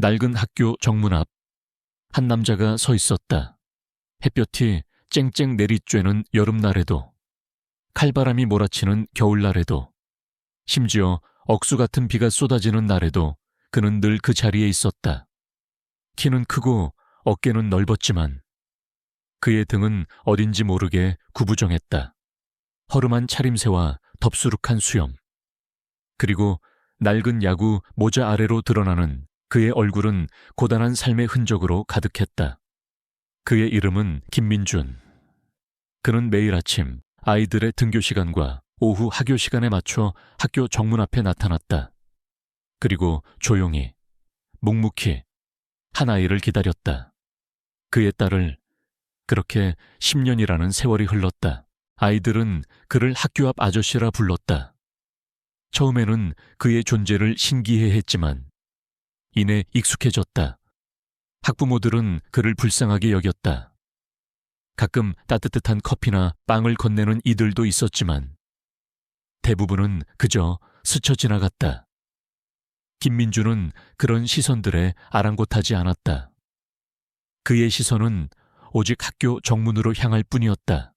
낡은 학교 정문 앞, 한 남자가 서 있었다. 햇볕이 쨍쨍 내리쬐는 여름날에도, 칼바람이 몰아치는 겨울날에도, 심지어 억수 같은 비가 쏟아지는 날에도 그는 늘 그 자리에 있었다. 키는 크고 어깨는 넓었지만 그의 등은 어딘지 모르게 구부정했다. 허름한 차림새와 덥수룩한 수염, 그리고 낡은 야구 모자 아래로 드러나는 그의 얼굴은 고단한 삶의 흔적으로 가득했다. 그의 이름은 김민준. 그는 매일 아침 아이들의 등교 시간과 오후 하교 시간에 맞춰 학교 정문 앞에 나타났다. 그리고 조용히, 묵묵히 한 아이를 기다렸다. 그의 딸을. 그렇게 10년이라는 세월이 흘렀다. 아이들은 그를 학교 앞 아저씨라 불렀다. 처음에는 그의 존재를 신기해했지만 이내 익숙해졌다. 학부모들은 그를 불쌍하게 여겼다. 가끔 따뜻한 커피나 빵을 건네는 이들도 있었지만 대부분은 그저 스쳐 지나갔다. 김민주는 그런 시선들에 아랑곳하지 않았다. 그의 시선은 오직 학교 정문으로 향할 뿐이었다.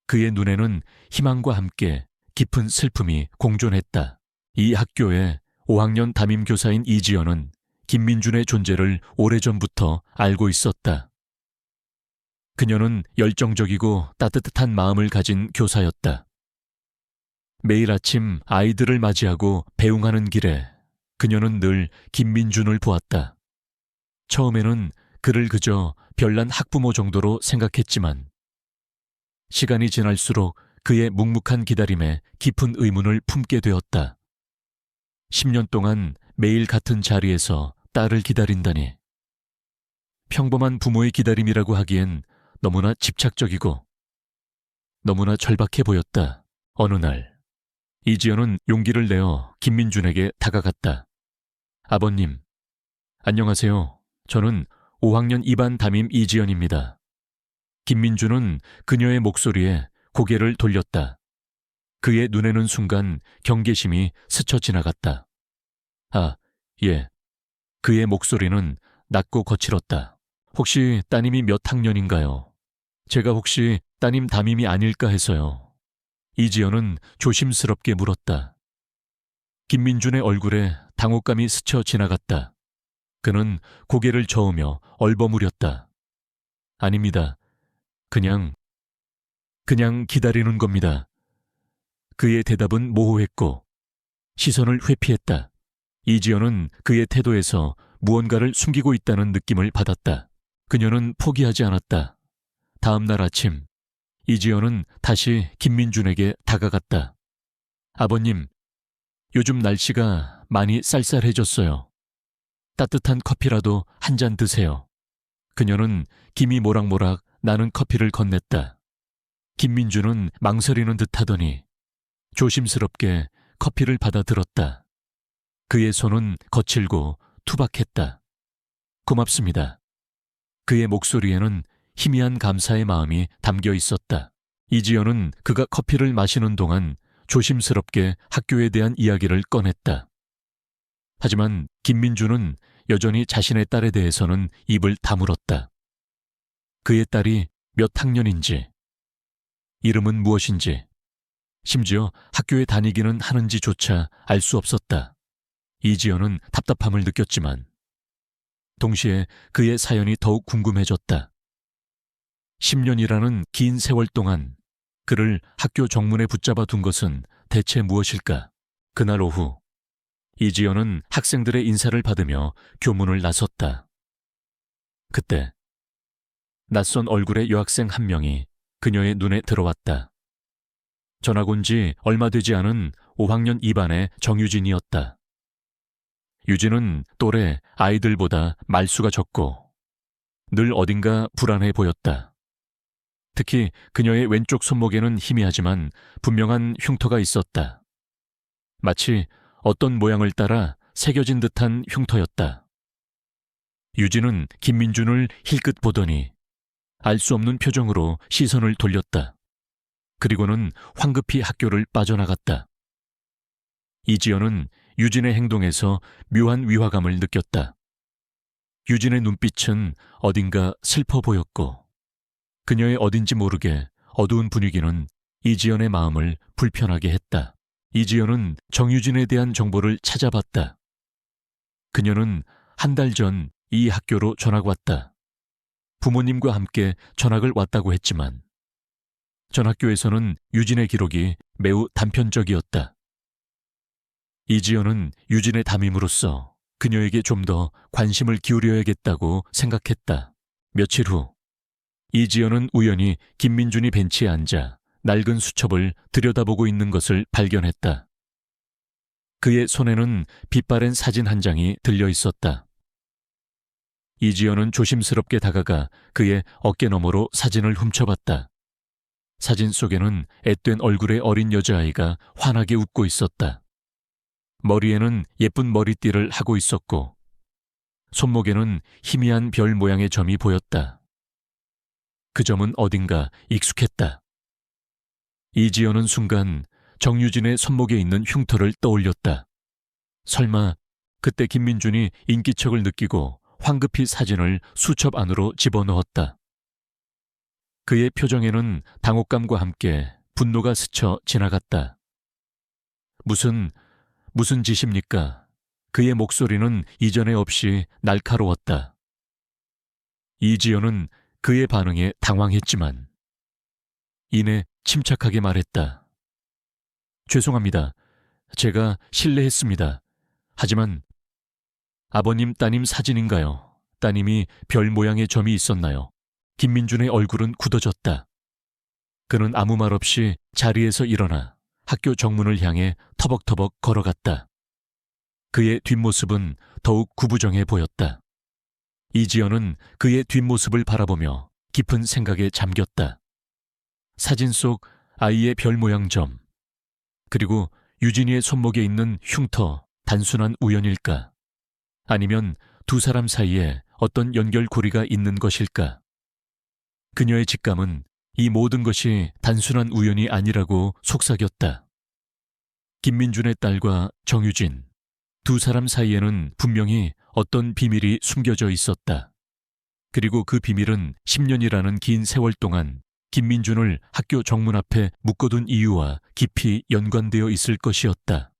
그의 눈에는 희망과 함께 깊은 슬픔이 공존했다. 이 학교의 5학년 담임교사인 이지연은 김민준의 존재를 오래전부터 알고 있었다. 그녀는 열정적이고 따뜻한 마음을 가진 교사였다. 매일 아침 아이들을 맞이하고 배웅하는 길에 그녀는 늘 김민준을 보았다. 처음에는 그를 그저 별난 학부모 정도로 생각했지만 시간이 지날수록 그의 묵묵한 기다림에 깊은 의문을 품게 되었다. 10년 동안 매일 같은 자리에서 딸을 기다린다니. 평범한 부모의 기다림이라고 하기엔 너무나 집착적이고 너무나 절박해 보였다. 어느 날 이지연은 용기를 내어 김민준에게 다가갔다. 아버님, 안녕하세요. 저는 5학년 2반 담임 이지연입니다. 김민준은 그녀의 목소리에 고개를 돌렸다. 그의 눈에는 순간 경계심이 스쳐 지나갔다. 아, 예. 그의 목소리는 낮고 거칠었다. 혹시 따님이 몇 학년인가요? 제가 혹시 따님 담임이 아닐까 해서요. 이지연은 조심스럽게 물었다. 김민준의 얼굴에 당혹감이 스쳐 지나갔다. 그는 고개를 저으며 얼버무렸다. 아닙니다. 그냥 기다리는 겁니다. 그의 대답은 모호했고 시선을 회피했다. 이지연은 그의 태도에서 무언가를 숨기고 있다는 느낌을 받았다. 그녀는 포기하지 않았다. 다음 날 아침, 이지연은 다시 김민준에게 다가갔다. 아버님, 요즘 날씨가 많이 쌀쌀해졌어요. 따뜻한 커피라도 한 잔 드세요. 그녀는 김이 모락모락 나는 커피를 건넸다. 김민준은 망설이는 듯하더니 조심스럽게 커피를 받아 들었다. 그의 손은 거칠고 투박했다. 고맙습니다. 그의 목소리에는 희미한 감사의 마음이 담겨 있었다. 이지연은 그가 커피를 마시는 동안 조심스럽게 학교에 대한 이야기를 꺼냈다. 하지만 김민준은 여전히 자신의 딸에 대해서는 입을 다물었다. 그의 딸이 몇 학년인지, 이름은 무엇인지, 심지어 학교에 다니기는 하는지조차 알 수 없었다. 이지연은 답답함을 느꼈지만 동시에 그의 사연이 더욱 궁금해졌다. 10년이라는 긴 세월 동안 그를 학교 정문에 붙잡아 둔 것은 대체 무엇일까? 그날 오후 이지연은 학생들의 인사를 받으며 교문을 나섰다. 그때 낯선 얼굴의 여학생 한 명이 그녀의 눈에 들어왔다. 전학 온 지 얼마 되지 않은 5학년 2반의 정유진이었다. 유진은 또래 아이들보다 말수가 적고 늘 어딘가 불안해 보였다. 특히 그녀의 왼쪽 손목에는 희미하지만 분명한 흉터가 있었다. 마치 어떤 모양을 따라 새겨진 듯한 흉터였다. 유진은 김민준을 힐끗 보더니 알 수 없는 표정으로 시선을 돌렸다. 그리고는 황급히 학교를 빠져나갔다. 이지연은 유진의 행동에서 묘한 위화감을 느꼈다. 유진의 눈빛은 어딘가 슬퍼 보였고 그녀의 어딘지 모르게 어두운 분위기는 이지연의 마음을 불편하게 했다. 이지연은 정유진에 대한 정보를 찾아봤다. 그녀는 한 달 전 이 학교로 전학 왔다. 부모님과 함께 전학을 왔다고 했지만 전 학교에서는 유진의 기록이 매우 단편적이었다. 이지연은 유진의 담임으로서 그녀에게 좀 더 관심을 기울여야겠다고 생각했다. 며칠 후 이지연은 우연히 김민준이 벤치에 앉아 낡은 수첩을 들여다보고 있는 것을 발견했다. 그의 손에는 빛바랜 사진 한 장이 들려 있었다. 이지연은 조심스럽게 다가가 그의 어깨너머로 사진을 훔쳐봤다. 사진 속에는 앳된 얼굴의 어린 여자아이가 환하게 웃고 있었다. 머리에는 예쁜 머리띠를 하고 있었고 손목에는 희미한 별 모양의 점이 보였다. 그 점은 어딘가 익숙했다. 이지연은 순간 정유진의 손목에 있는 흉터를 떠올렸다. 설마 그때 김민준이 인기척을 느끼고 황급히 사진을 수첩 안으로 집어넣었다. 그의 표정에는 당혹감과 함께 분노가 스쳐 지나갔다. 무슨 짓입니까? 그의 목소리는 이전에 없이 날카로웠다. 이지연은 그의 반응에 당황했지만 이내 침착하게 말했다. 죄송합니다. 제가 실례했습니다. 하지만 아버님 따님 사진인가요? 따님이 별 모양의 점이 있었나요? 김민준의 얼굴은 굳어졌다. 그는 아무 말 없이 자리에서 일어나 학교 정문을 향해 터벅터벅 걸어갔다. 그의 뒷모습은 더욱 구부정해 보였다. 이지연은 그의 뒷모습을 바라보며 깊은 생각에 잠겼다. 사진 속 아이의 별 모양 점, 그리고 유진이의 손목에 있는 흉터, 단순한 우연일까? 아니면 두 사람 사이에 어떤 연결고리가 있는 것일까? 그녀의 직감은 이 모든 것이 단순한 우연이 아니라고 속삭였다. 김민준의 딸과 정유진, 두 사람 사이에는 분명히 어떤 비밀이 숨겨져 있었다. 그리고 그 비밀은 10년이라는 긴 세월 동안 김민준을 학교 정문 앞에 묶어둔 이유와 깊이 연관되어 있을 것이었다.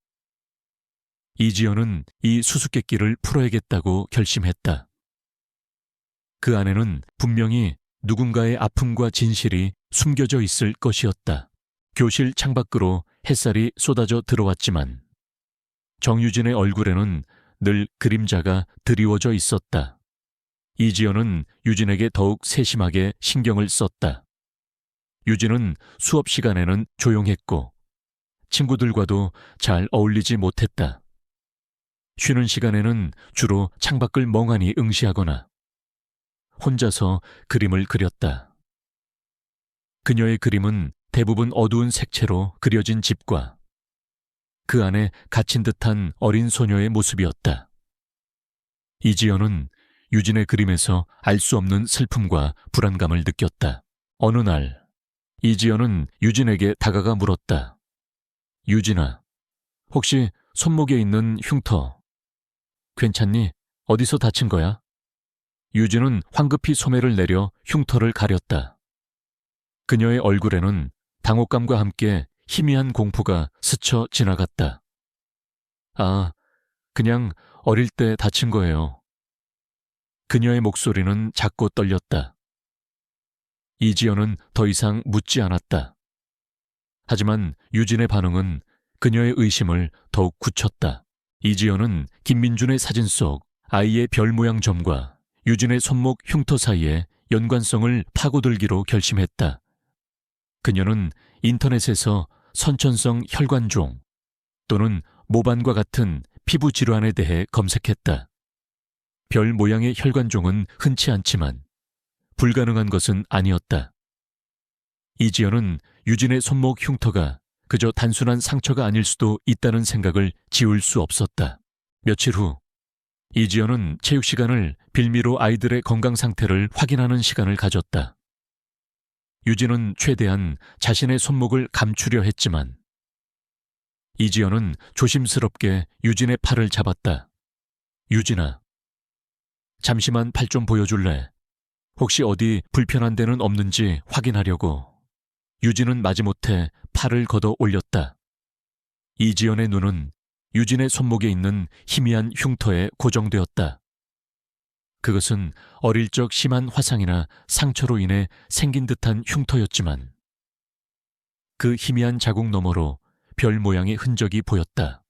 이지연은 이 수수께끼를 풀어야겠다고 결심했다. 그 안에는 분명히 누군가의 아픔과 진실이 숨겨져 있을 것이었다. 교실 창밖으로 햇살이 쏟아져 들어왔지만 정유진의 얼굴에는 늘 그림자가 드리워져 있었다. 이지연은 유진에게 더욱 세심하게 신경을 썼다. 유진은 수업 시간에는 조용했고 친구들과도 잘 어울리지 못했다. 쉬는 시간에는 주로 창밖을 멍하니 응시하거나 혼자서 그림을 그렸다. 그녀의 그림은 대부분 어두운 색채로 그려진 집과 그 안에 갇힌 듯한 어린 소녀의 모습이었다. 이지연은 유진의 그림에서 알 수 없는 슬픔과 불안감을 느꼈다. 어느 날 이지연은 유진에게 다가가 물었다. 유진아, 혹시 손목에 있는 흉터 괜찮니? 어디서 다친 거야? 유진은 황급히 소매를 내려 흉터를 가렸다. 그녀의 얼굴에는 당혹감과 함께 희미한 공포가 스쳐 지나갔다. 아, 그냥 어릴 때 다친 거예요. 그녀의 목소리는 작고 떨렸다. 이지연은 더 이상 묻지 않았다. 하지만 유진의 반응은 그녀의 의심을 더욱 굳혔다. 이지연은 김민준의 사진 속 아이의 별 모양 점과 유진의 손목 흉터 사이에 연관성을 파고들기로 결심했다. 그녀는 인터넷에서 선천성 혈관종 또는 모반과 같은 피부 질환에 대해 검색했다. 별 모양의 혈관종은 흔치 않지만 불가능한 것은 아니었다. 이지연은 유진의 손목 흉터가 그저 단순한 상처가 아닐 수도 있다는 생각을 지울 수 없었다. 며칠 후 이지연은 체육 시간을 빌미로 아이들의 건강 상태를 확인하는 시간을 가졌다. 유진은 최대한 자신의 손목을 감추려 했지만 이지연은 조심스럽게 유진의 팔을 잡았다. 유진아, 잠시만 팔 좀 보여줄래? 혹시 어디 불편한 데는 없는지 확인하려고. 유진은 마지못해 팔을 걷어 올렸다. 이지연의 눈은 유진의 손목에 있는 희미한 흉터에 고정되었다. 그것은 어릴 적 심한 화상이나 상처로 인해 생긴 듯한 흉터였지만 그 희미한 자국 너머로 별 모양의 흔적이 보였다.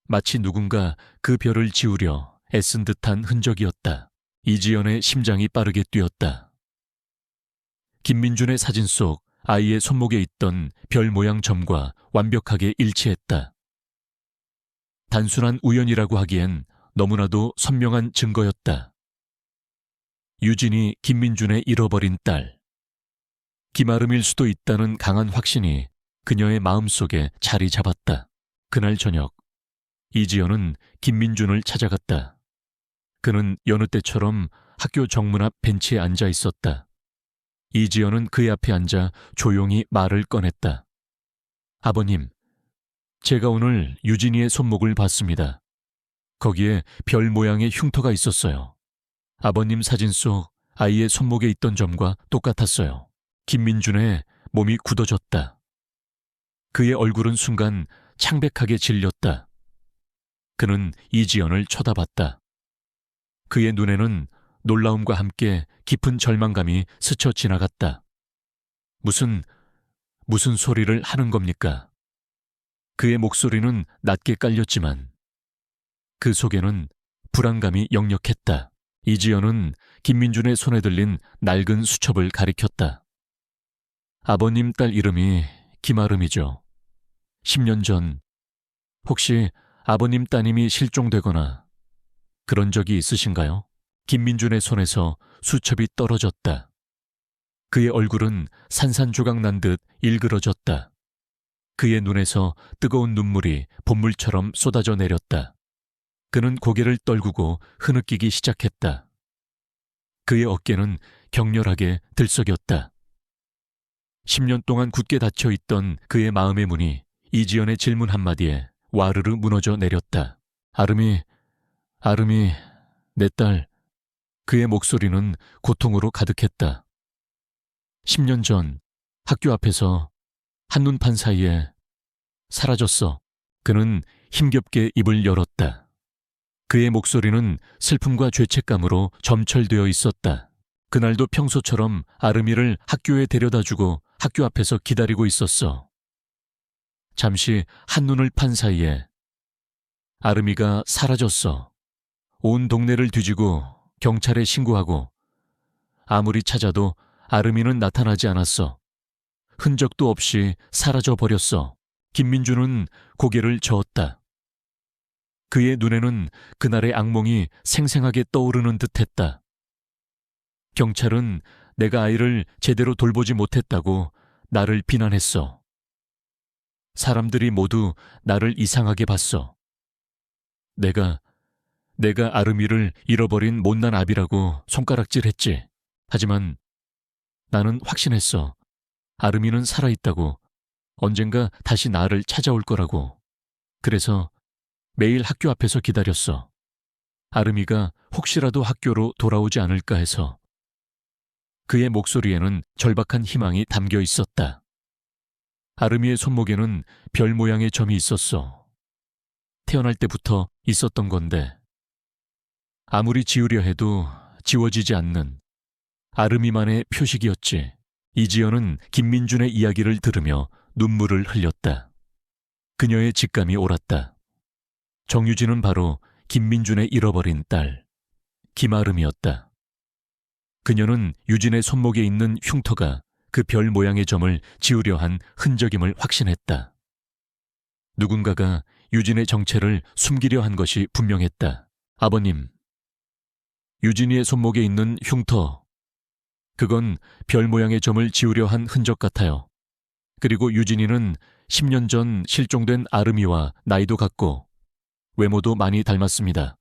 마치 누군가 그 별을 지우려 애쓴 듯한 흔적이었다. 이지연의 심장이 빠르게 뛰었다. 김민준의 사진 속 아이의 손목에 있던 별 모양 점과 완벽하게 일치했다. 단순한 우연이라고 하기엔 너무나도 선명한 증거였다. 유진이 김민준의 잃어버린 딸. 김아름일 수도 있다는 강한 확신이 그녀의 마음속에 자리 잡았다. 그날 저녁, 이지연은 김민준을 찾아갔다. 그는 여느 때처럼 학교 정문 앞 벤치에 앉아 있었다. 이지연은 그의 앞에 앉아 조용히 말을 꺼냈다. 아버님, 제가 오늘 유진이의 손목을 봤습니다. 거기에 별 모양의 흉터가 있었어요. 아버님 사진 속 아이의 손목에 있던 점과 똑같았어요. 김민준의 몸이 굳어졌다. 그의 얼굴은 순간 창백하게 질렸다. 그는 이지연을 쳐다봤다. 그의 눈에는 놀라움과 함께 깊은 절망감이 스쳐 지나갔다. 무슨 소리를 하는 겁니까? 그의 목소리는 낮게 깔렸지만 그 속에는 불안감이 역력했다. 이지연은 김민준의 손에 들린 낡은 수첩을 가리켰다. 아버님 딸 이름이 김아름이죠. 10년 전 혹시 아버님 따님이 실종되거나 그런 적이 있으신가요? 김민준의 손에서 수첩이 떨어졌다. 그의 얼굴은 산산조각 난 듯 일그러졌다. 그의 눈에서 뜨거운 눈물이 봇물처럼 쏟아져 내렸다. 그는 고개를 떨구고 흐느끼기 시작했다. 그의 어깨는 격렬하게 들썩였다. 10년 동안 굳게 닫혀있던 그의 마음의 문이 이지연의 질문 한마디에 와르르 무너져 내렸다. 아름이, 내 딸. 그의 목소리는 고통으로 가득했다. 10년 전 학교 앞에서 한눈판 사이에 사라졌어. 그는 힘겹게 입을 열었다. 그의 목소리는 슬픔과 죄책감으로 점철되어 있었다. 그날도 평소처럼 아름이를 학교에 데려다주고 학교 앞에서 기다리고 있었어. 잠시 한눈을 판 사이에 아름이가 사라졌어. 온 동네를 뒤지고 경찰에 신고하고 아무리 찾아도 아름이는 나타나지 않았어. 흔적도 없이 사라져 버렸어. 김민준은 고개를 저었다. 그의 눈에는 그날의 악몽이 생생하게 떠오르는 듯했다. 경찰은 내가 아이를 제대로 돌보지 못했다고 나를 비난했어. 사람들이 모두 나를 이상하게 봤어. 내가 아름이를 잃어버린 못난 아비라고 손가락질했지. 하지만 나는 확신했어. 아름이는 살아있다고. 언젠가 다시 나를 찾아올 거라고. 그래서 매일 학교 앞에서 기다렸어. 아름이가 혹시라도 학교로 돌아오지 않을까 해서. 그의 목소리에는 절박한 희망이 담겨 있었다. 아름이의 손목에는 별 모양의 점이 있었어. 태어날 때부터 있었던 건데 아무리 지우려 해도 지워지지 않는 아름이만의 표식이었지. 이지연은 김민준의 이야기를 들으며 눈물을 흘렸다. 그녀의 직감이 옳았다. 정유진은 바로 김민준의 잃어버린 딸, 김아름이었다. 그녀는 유진의 손목에 있는 흉터가 그 별 모양의 점을 지우려 한 흔적임을 확신했다. 누군가가 유진의 정체를 숨기려 한 것이 분명했다. 아버님, 유진이의 손목에 있는 흉터, 그건 별 모양의 점을 지우려 한 흔적 같아요. 그리고 유진이는 10년 전 실종된 아름이와 나이도 같고 외모도 많이 닮았습니다.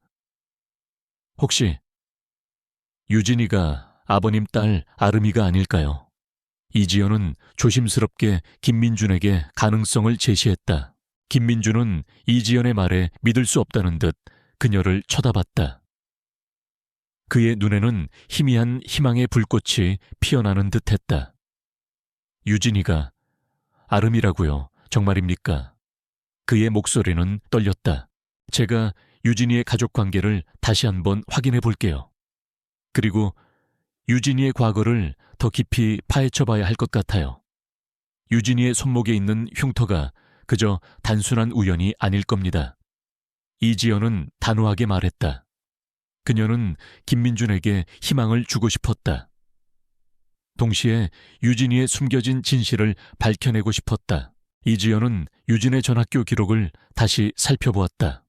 혹시 유진이가 아버님 딸 아름이가 아닐까요? 이지연은 조심스럽게 김민준에게 가능성을 제시했다. 김민준은 이지연의 말에 믿을 수 없다는 듯 그녀를 쳐다봤다. 그의 눈에는 희미한 희망의 불꽃이 피어나는 듯했다. 유진이가 아름이라고요. 정말입니까? 그의 목소리는 떨렸다. 제가 유진이의 가족 관계를 다시 한번 확인해 볼게요. 그리고 유진이의 과거를 더 깊이 파헤쳐 봐야 할 것 같아요. 유진이의 손목에 있는 흉터가 그저 단순한 우연이 아닐 겁니다. 이지연은 단호하게 말했다. 그녀는 김민준에게 희망을 주고 싶었다. 동시에 유진이의 숨겨진 진실을 밝혀내고 싶었다. 이지연은 유진의 전학교 기록을 다시 살펴보았다.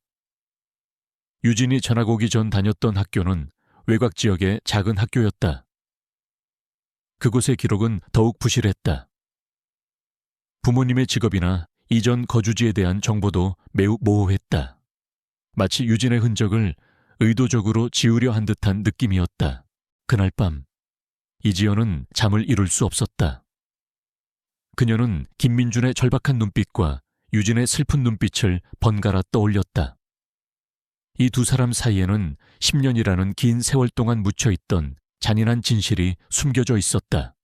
유진이 전학 오기 전 다녔던 학교는 외곽 지역의 작은 학교였다. 그곳의 기록은 더욱 부실했다. 부모님의 직업이나 이전 거주지에 대한 정보도 매우 모호했다. 마치 유진의 흔적을 의도적으로 지우려 한 듯한 느낌이었다. 그날 밤, 이지연은 잠을 이룰 수 없었다. 그녀는 김민준의 절박한 눈빛과 유진의 슬픈 눈빛을 번갈아 떠올렸다. 이 두 사람 사이에는 10년이라는 긴 세월 동안 묻혀있던 잔인한 진실이 숨겨져 있었다.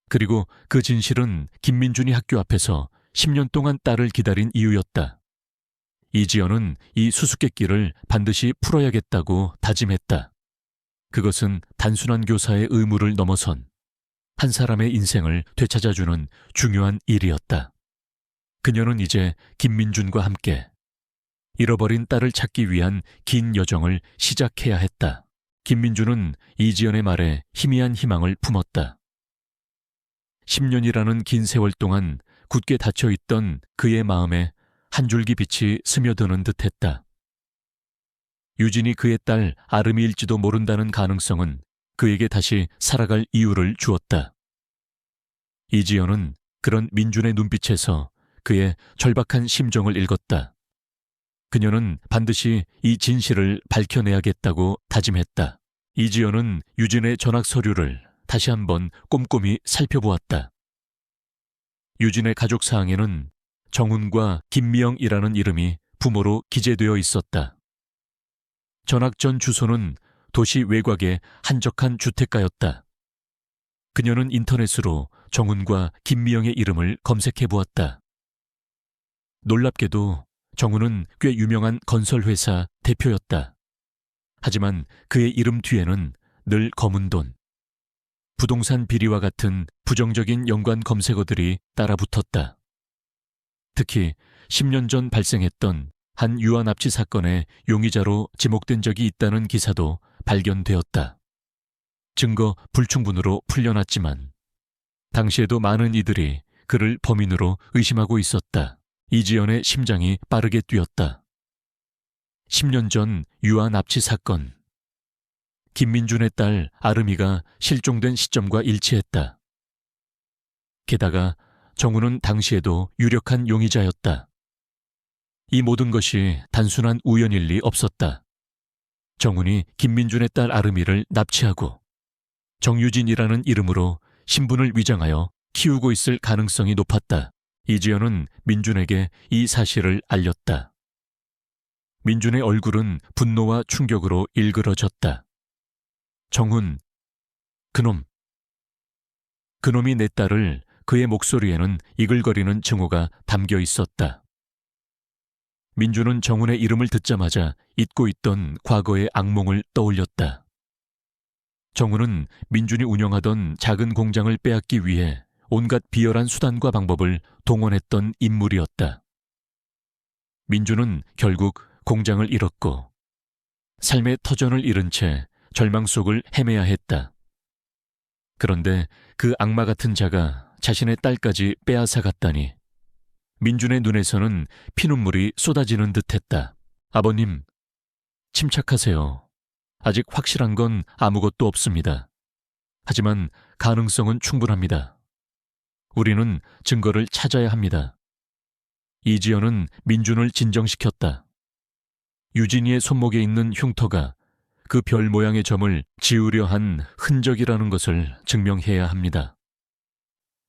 그리고 그 진실은 김민준이 학교 앞에서 10년 동안 딸을 기다린 이유였다. 이지연은 이 수수께끼를 반드시 풀어야겠다고 다짐했다. 그것은 단순한 교사의 의무를 넘어선 한 사람의 인생을 되찾아주는 중요한 일이었다. 그녀는 이제 김민준과 함께 잃어버린 딸을 찾기 위한 긴 여정을 시작해야 했다. 김민준은 이지연의 말에 희미한 희망을 품었다. 10년이라는 긴 세월 동안 굳게 닫혀있던 그의 마음에 한 줄기 빛이 스며드는 듯했다. 유진이 그의 딸 아름이일지도 모른다는 가능성은 그에게 다시 살아갈 이유를 주었다. 이지연은 그런 민준의 눈빛에서 그의 절박한 심정을 읽었다. 그녀는 반드시 이 진실을 밝혀내야겠다고 다짐했다. 이지연은 유진의 전학 서류를 다시 한번 꼼꼼히 살펴보았다. 유진의 가족 사항에는 정훈과 김미영이라는 이름이 부모로 기재되어 있었다. 전학 전 주소는 도시 외곽의 한적한 주택가였다. 그녀는 인터넷으로 정훈과 김미영의 이름을 검색해 보았다. 놀랍게도 정훈은 꽤 유명한 건설회사 대표였다. 하지만 그의 이름 뒤에는 늘 검은 돈, 부동산 비리와 같은 부정적인 연관 검색어들이 따라붙었다. 특히 10년 전 발생했던 한 유아 납치 사건의 용의자로 지목된 적이 있다는 기사도 발견되었다. 증거 불충분으로 풀려났지만 당시에도 많은 이들이 그를 범인으로 의심하고 있었다. 이지연의 심장이 빠르게 뛰었다. 10년 전 유아 납치 사건. 김민준의 딸 아름이가 실종된 시점과 일치했다. 게다가 정훈은 당시에도 유력한 용의자였다. 이 모든 것이 단순한 우연일 리 없었다. 정훈이 김민준의 딸 아름이를 납치하고 정유진이라는 이름으로 신분을 위장하여 키우고 있을 가능성이 높았다. 이지연은 민준에게 이 사실을 알렸다. 민준의 얼굴은 분노와 충격으로 일그러졌다. 정훈, 그놈이 내 딸을. 그의 목소리에는 이글거리는 증오가 담겨 있었다. 민준은 정훈의 이름을 듣자마자 잊고 있던 과거의 악몽을 떠올렸다. 정훈은 민준이 운영하던 작은 공장을 빼앗기 위해 온갖 비열한 수단과 방법을 동원했던 인물이었다. 민준은 결국 공장을 잃었고 삶의 터전을 잃은 채 절망 속을 헤매야 했다. 그런데 그 악마 같은 자가 자신의 딸까지 빼앗아 갔다니 민준의 눈에서는 피눈물이 쏟아지는 듯했다. 아버님, 침착하세요. 아직 확실한 건 아무것도 없습니다. 하지만 가능성은 충분합니다. 우리는 증거를 찾아야 합니다. 이지연은 민준을 진정시켰다. 유진이의 손목에 있는 흉터가 그 별 모양의 점을 지우려 한 흔적이라는 것을 증명해야 합니다.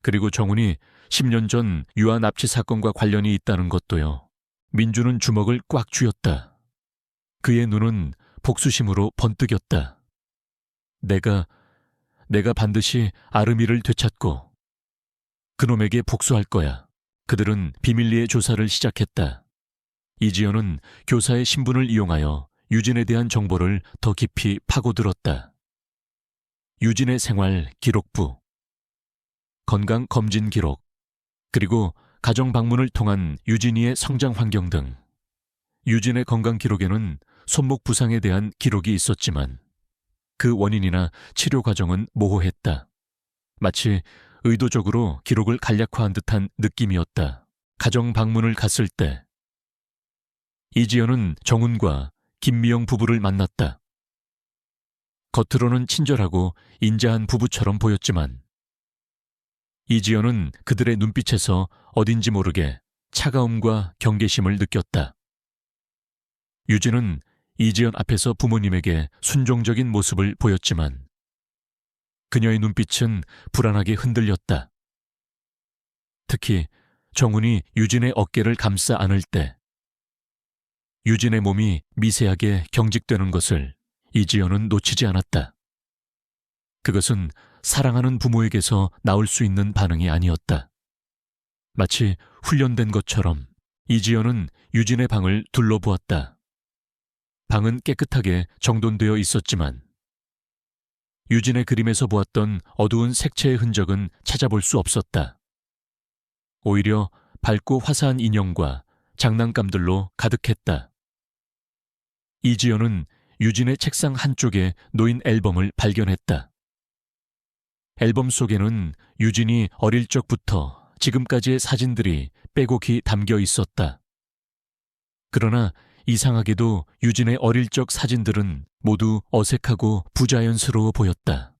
그리고 정훈이 10년 전 유아 납치 사건과 관련이 있다는 것도요. 민준은 주먹을 꽉 쥐었다. 그의 눈은 복수심으로 번뜩였다. 내가 반드시 아르미를 되찾고 그놈에게 복수할 거야. 그들은 비밀리에 조사를 시작했다. 이지연은 교사의 신분을 이용하여 유진에 대한 정보를 더 깊이 파고들었다. 유진의 생활 기록부, 건강검진 기록, 그리고 가정 방문을 통한 유진이의 성장 환경 등. 유진의 건강 기록에는 손목 부상에 대한 기록이 있었지만 그 원인이나 치료 과정은 모호했다. 마치 의도적으로 기록을 간략화한 듯한 느낌이었다. 가정 방문을 갔을 때 이지연은 정훈과 김미영 부부를 만났다. 겉으로는 친절하고 인자한 부부처럼 보였지만 이지연은 그들의 눈빛에서 어딘지 모르게 차가움과 경계심을 느꼈다. 유진은 이지연 앞에서 부모님에게 순종적인 모습을 보였지만 그녀의 눈빛은 불안하게 흔들렸다. 특히 정훈이 유진의 어깨를 감싸 안을 때 유진의 몸이 미세하게 경직되는 것을 이지연은 놓치지 않았다. 그것은 사랑하는 부모에게서 나올 수 있는 반응이 아니었다. 마치 훈련된 것처럼 이지연은 유진의 방을 둘러보았다. 방은 깨끗하게 정돈되어 있었지만 유진의 그림에서 보았던 어두운 색채의 흔적은 찾아볼 수 없었다. 오히려 밝고 화사한 인형과 장난감들로 가득했다. 이지연은 유진의 책상 한쪽에 놓인 앨범을 발견했다. 앨범 속에는 유진이 어릴 적부터 지금까지의 사진들이 빼곡히 담겨 있었다. 그러나 이상하게도 유진의 어릴 적 사진들은 모두 어색하고 부자연스러워 보였다.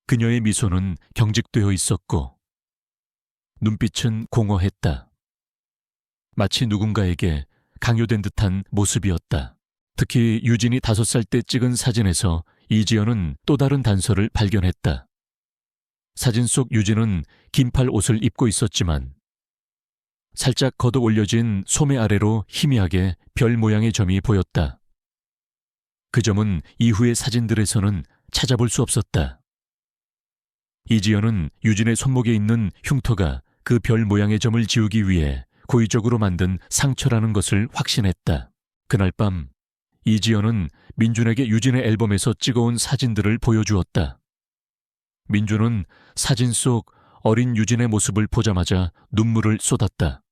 그녀의 미소는 경직되어 있었고 눈빛은 공허했다. 마치 누군가에게 강요된 듯한 모습이었다. 특히 유진이 5살 때 찍은 사진에서 이지연은 또 다른 단서를 발견했다. 사진 속 유진은 긴팔 옷을 입고 있었지만 살짝 걷어 올려진 소매 아래로 희미하게 별 모양의 점이 보였다. 그 점은 이후의 사진들에서는 찾아볼 수 없었다. 이지연은 유진의 손목에 있는 흉터가 그 별 모양의 점을 지우기 위해 고의적으로 만든 상처라는 것을 확신했다. 그날 밤 이지연은 민준에게 유진의 앨범에서 찍어온 사진들을 보여주었다. 민준은 사진 속 어린 유진의 모습을 보자마자 눈물을 쏟았다.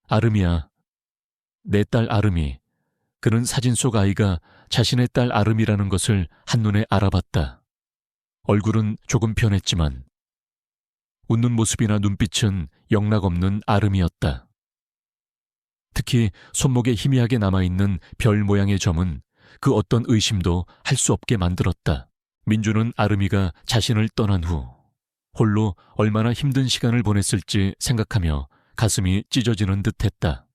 아름이야. 내 딸 아름이. 그는 사진 속 아이가 자신의 딸 아름이라는 것을 한눈에 알아봤다. 얼굴은 조금 변했지만 웃는 모습이나 눈빛은 영락없는 아름이었다. 특히 손목에 희미하게 남아있는 별 모양의 점은 그 어떤 의심도 할 수 없게 만들었다. 민주는 아름이가 자신을 떠난 후 홀로 얼마나 힘든 시간을 보냈을지 생각하며 가슴이 찢어지는 듯했다.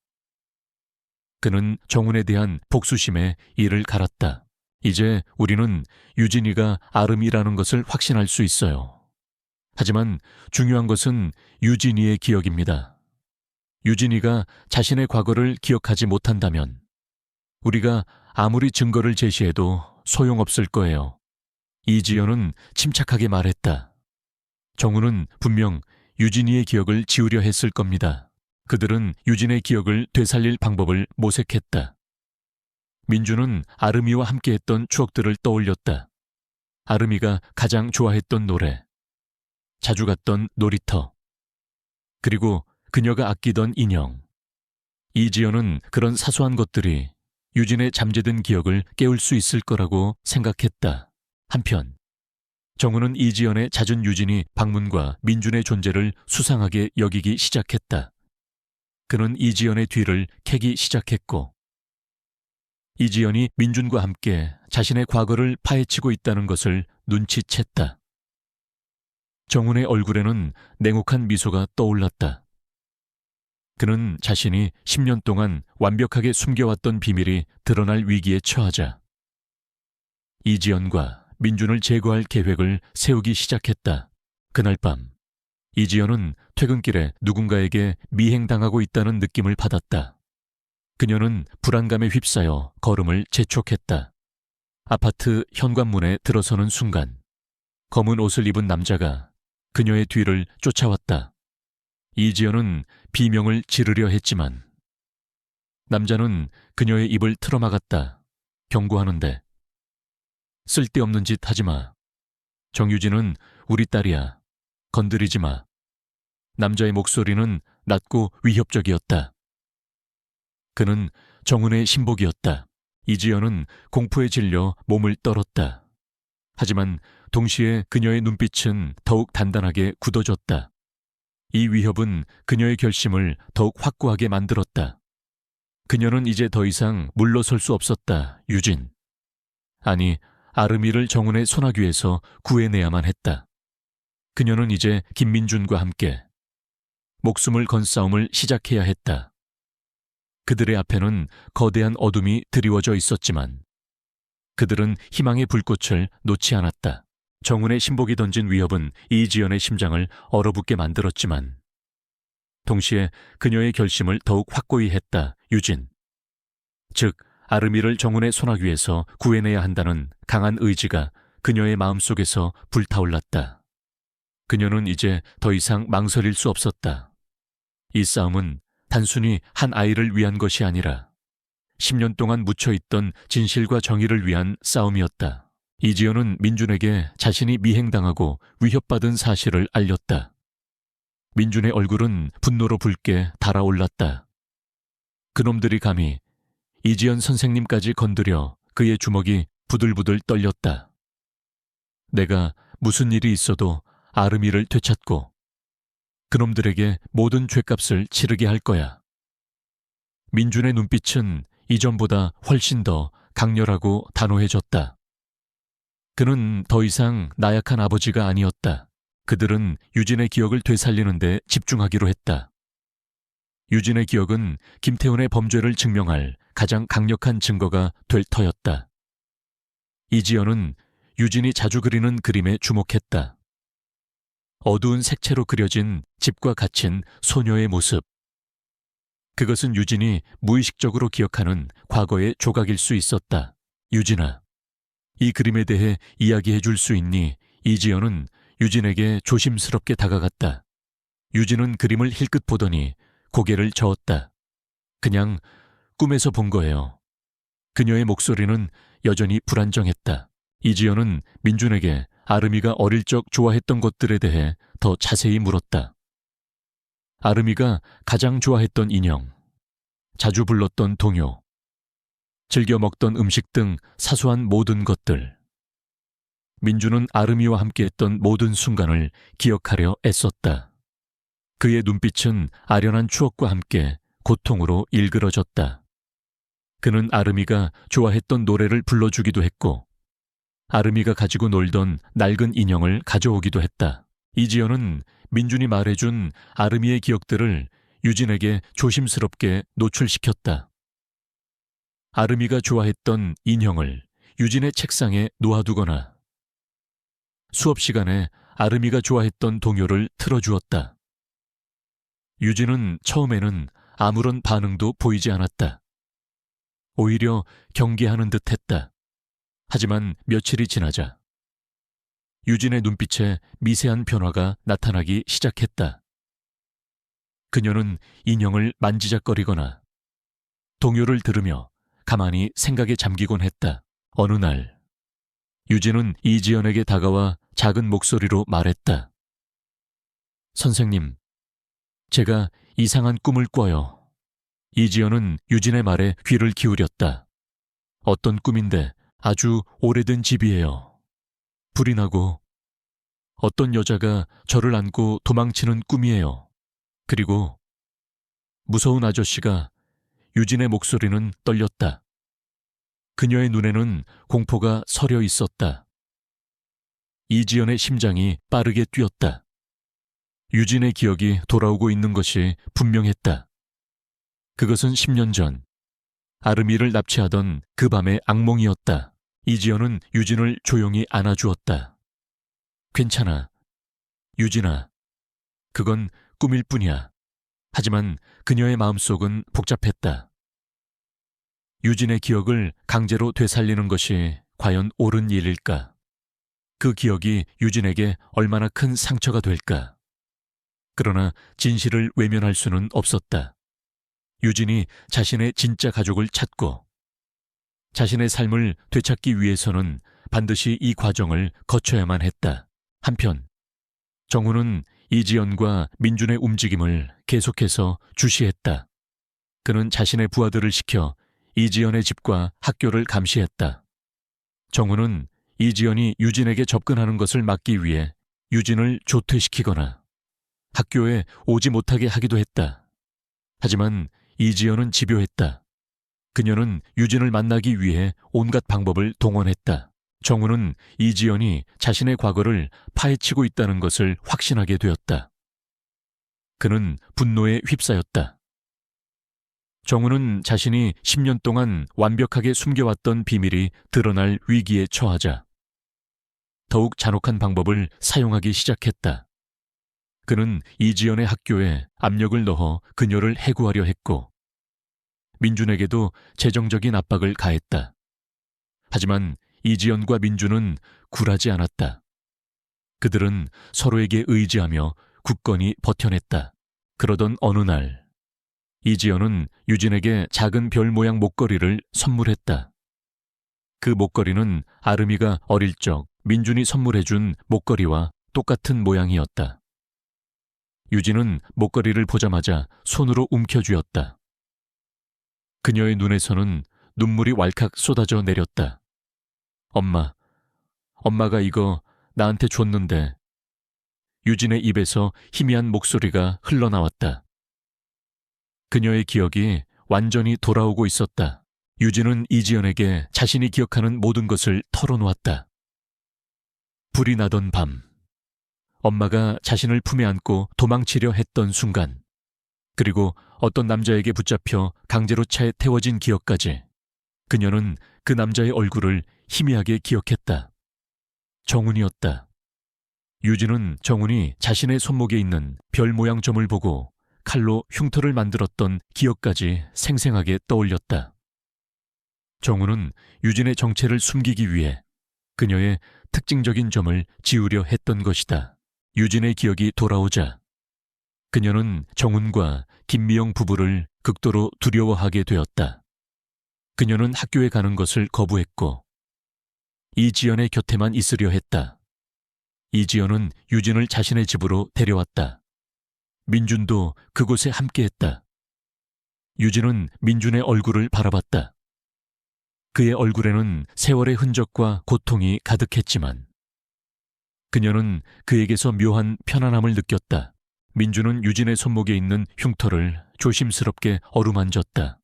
그는 정훈에 대한 복수심에 이를 갈았다. 이제 우리는 유진이가 아름이라는 것을 확신할 수 있어요. 하지만 중요한 것은 유진이의 기억입니다. 유진이가 자신의 과거를 기억하지 못한다면 우리가 아무리 증거를 제시해도 소용없을 거예요. 이지연은 침착하게 말했다. 정훈은 분명 유진이의 기억을 지우려 했을 겁니다. 그들은 유진의 기억을 되살릴 방법을 모색했다. 민주는 아름이와 함께했던 추억들을 떠올렸다. 아름이가 가장 좋아했던 노래, 자주 갔던 놀이터, 그리고 그녀가 아끼던 인형. 이지연은 그런 사소한 것들이 유진의 잠재든 기억을 깨울 수 있을 거라고 생각했다. 한편 정훈은 이지연의 잦은 유진이 방문과 민준의 존재를 수상하게 여기기 시작했다. 그는 이지연의 뒤를 캐기 시작했고 이지연이 민준과 함께 자신의 과거를 파헤치고 있다는 것을 눈치챘다. 정훈의 얼굴에는 냉혹한 미소가 떠올랐다. 그는 자신이 10년 동안 완벽하게 숨겨왔던 비밀이 드러날 위기에 처하자 이지연과 민준을 제거할 계획을 세우기 시작했다. 그날 밤 이지연은 퇴근길에 누군가에게 미행당하고 있다는 느낌을 받았다. 그녀는 불안감에 휩싸여 걸음을 재촉했다. 아파트 현관문에 들어서는 순간 검은 옷을 입은 남자가 그녀의 뒤를 쫓아왔다. 이지연은 비명을 지르려 했지만 남자는 그녀의 입을 틀어막았다. 경고하는데 쓸데없는 짓 하지 마. 정유진은 우리 딸이야. 건드리지 마. 남자의 목소리는 낮고 위협적이었다. 그는 정은의 신복이었다. 이지연은 공포에 질려 몸을 떨었다. 하지만 동시에 그녀의 눈빛은 더욱 단단하게 굳어졌다. 이 위협은 그녀의 결심을 더욱 확고하게 만들었다. 그녀는 이제 더 이상 물러설 수 없었다. 유진. 아니, 아름이를 정은의 소나귀에서 구해내야만 했다. 그녀는 이제 김민준과 함께 목숨을 건 싸움을 시작해야 했다. 그들의 앞에는 거대한 어둠이 드리워져 있었지만 그들은 희망의 불꽃을 놓지 않았다. 정은의 신복이 던진 위협은 이지연의 심장을 얼어붙게 만들었지만 동시에 그녀의 결심을 더욱 확고히 했다. 유진. 즉, 아름이를 정은의 소나귀에서 구해내야 한다는 강한 의지가 그녀의 마음속에서 불타올랐다. 그녀는 이제 더 이상 망설일 수 없었다. 이 싸움은 단순히 한 아이를 위한 것이 아니라 10년 동안 묻혀있던 진실과 정의를 위한 싸움이었다. 이지연은 민준에게 자신이 미행당하고 위협받은 사실을 알렸다. 민준의 얼굴은 분노로 붉게 달아올랐다. 그놈들이 감히 이지연 선생님까지 건드려 그의 주먹이 부들부들 떨렸다. 내가 무슨 일이 있어도 아름이를 되찾고 그놈들에게 모든 죗값을 치르게 할 거야. 민준의 눈빛은 이전보다 훨씬 더 강렬하고 단호해졌다. 그는 더 이상 나약한 아버지가 아니었다. 그들은 유진의 기억을 되살리는 데 집중하기로 했다. 유진의 기억은 김태훈의 범죄를 증명할 가장 강력한 증거가 될 터였다. 이지연은 유진이 자주 그리는 그림에 주목했다. 어두운 색채로 그려진 집과 갇힌 소녀의 모습. 그것은 유진이 무의식적으로 기억하는 과거의 조각일 수 있었다. 유진아, 이 그림에 대해 이야기해 줄 수 있니? 이지연은 유진에게 조심스럽게 다가갔다. 유진은 그림을 힐끗 보더니 고개를 저었다. 그냥 꿈에서 본 거예요. 그녀의 목소리는 여전히 불안정했다. 이지연은 민준에게 아름이가 어릴 적 좋아했던 것들에 대해 더 자세히 물었다. 아름이가 가장 좋아했던 인형, 자주 불렀던 동요, 즐겨 먹던 음식 등 사소한 모든 것들. 민준은 아름이와 함께했던 모든 순간을 기억하려 애썼다. 그의 눈빛은 아련한 추억과 함께 고통으로 일그러졌다. 그는 아름이가 좋아했던 노래를 불러주기도 했고 아름이가 가지고 놀던 낡은 인형을 가져오기도 했다. 이지연은 민준이 말해준 아름이의 기억들을 유진에게 조심스럽게 노출시켰다. 아름이가 좋아했던 인형을 유진의 책상에 놓아두거나 수업 시간에 아름이가 좋아했던 동요를 틀어주었다. 유진은 처음에는 아무런 반응도 보이지 않았다. 오히려 경계하는 듯 했다. 하지만 며칠이 지나자 유진의 눈빛에 미세한 변화가 나타나기 시작했다. 그녀는 인형을 만지작거리거나 동요를 들으며 가만히 생각에 잠기곤 했다. 어느 날 유진은 이지연에게 다가와 작은 목소리로 말했다. 선생님, 제가 이상한 꿈을 꿔요. 이지연은 유진의 말에 귀를 기울였다. 어떤 꿈인데? 아주 오래된 집이에요. 불이 나고 어떤 여자가 저를 안고 도망치는 꿈이에요. 그리고 무서운 아저씨가. 유진의 목소리는 떨렸다. 그녀의 눈에는 공포가 서려 있었다. 이지연의 심장이 빠르게 뛰었다. 유진의 기억이 돌아오고 있는 것이 분명했다. 그것은 10년 전 아름이를 납치하던 그 밤의 악몽이었다. 이지연은 유진을 조용히 안아주었다. 괜찮아. 유진아. 그건 꿈일 뿐이야. 하지만 그녀의 마음속은 복잡했다. 유진의 기억을 강제로 되살리는 것이 과연 옳은 일일까? 그 기억이 유진에게 얼마나 큰 상처가 될까? 그러나 진실을 외면할 수는 없었다. 유진이 자신의 진짜 가족을 찾고 자신의 삶을 되찾기 위해서는 반드시 이 과정을 거쳐야만 했다. 한편 정우는 이지연과 민준의 움직임을 계속해서 주시했다. 그는 자신의 부하들을 시켜 이지연의 집과 학교를 감시했다. 정우는 이지연이 유진에게 접근하는 것을 막기 위해 유진을 조퇴시키거나 학교에 오지 못하게 하기도 했다. 하지만 이지연은 집요했다. 그녀는 유진을 만나기 위해 온갖 방법을 동원했다. 정우는 이지연이 자신의 과거를 파헤치고 있다는 것을 확신하게 되었다. 그는 분노에 휩싸였다. 정우는 자신이 10년 동안 완벽하게 숨겨왔던 비밀이 드러날 위기에 처하자 더욱 잔혹한 방법을 사용하기 시작했다. 그는 이지연의 학교에 압력을 넣어 그녀를 해고하려 했고 민준에게도 재정적인 압박을 가했다. 하지만 이지연과 민준은 굴하지 않았다. 그들은 서로에게 의지하며 굳건히 버텨냈다. 그러던 어느 날 이지연은 유진에게 작은 별 모양 목걸이를 선물했다. 그 목걸이는 아름이가 어릴 적 민준이 선물해준 목걸이와 똑같은 모양이었다. 유진은 목걸이를 보자마자 손으로 움켜쥐었다. 그녀의 눈에서는 눈물이 왈칵 쏟아져 내렸다. 엄마가 이거 나한테 줬는데. 유진의 입에서 희미한 목소리가 흘러나왔다. 그녀의 기억이 완전히 돌아오고 있었다. 유진은 이지연에게 자신이 기억하는 모든 것을 털어놓았다. 불이 나던 밤, 엄마가 자신을 품에 안고 도망치려 했던 순간, 그리고 어떤 남자에게 붙잡혀 강제로 차에 태워진 기억까지, 그녀는 그 남자의 얼굴을 희미하게 기억했다. 정훈이었다. 유진은 정훈이 자신의 손목에 있는 별 모양 점을 보고 칼로 흉터를 만들었던 기억까지 생생하게 떠올렸다. 정훈은 유진의 정체를 숨기기 위해 그녀의 특징적인 점을 지우려 했던 것이다. 유진의 기억이 돌아오자 그녀는 정훈과 김미영 부부를 극도로 두려워하게 되었다. 그녀는 학교에 가는 것을 거부했고 이지연의 곁에만 있으려 했다. 이지연은 유진을 자신의 집으로 데려왔다. 민준도 그곳에 함께했다. 유진은 민준의 얼굴을 바라봤다. 그의 얼굴에는 세월의 흔적과 고통이 가득했지만 그녀는 그에게서 묘한 편안함을 느꼈다. 민준은 유진의 손목에 있는 흉터를 조심스럽게 어루만졌다.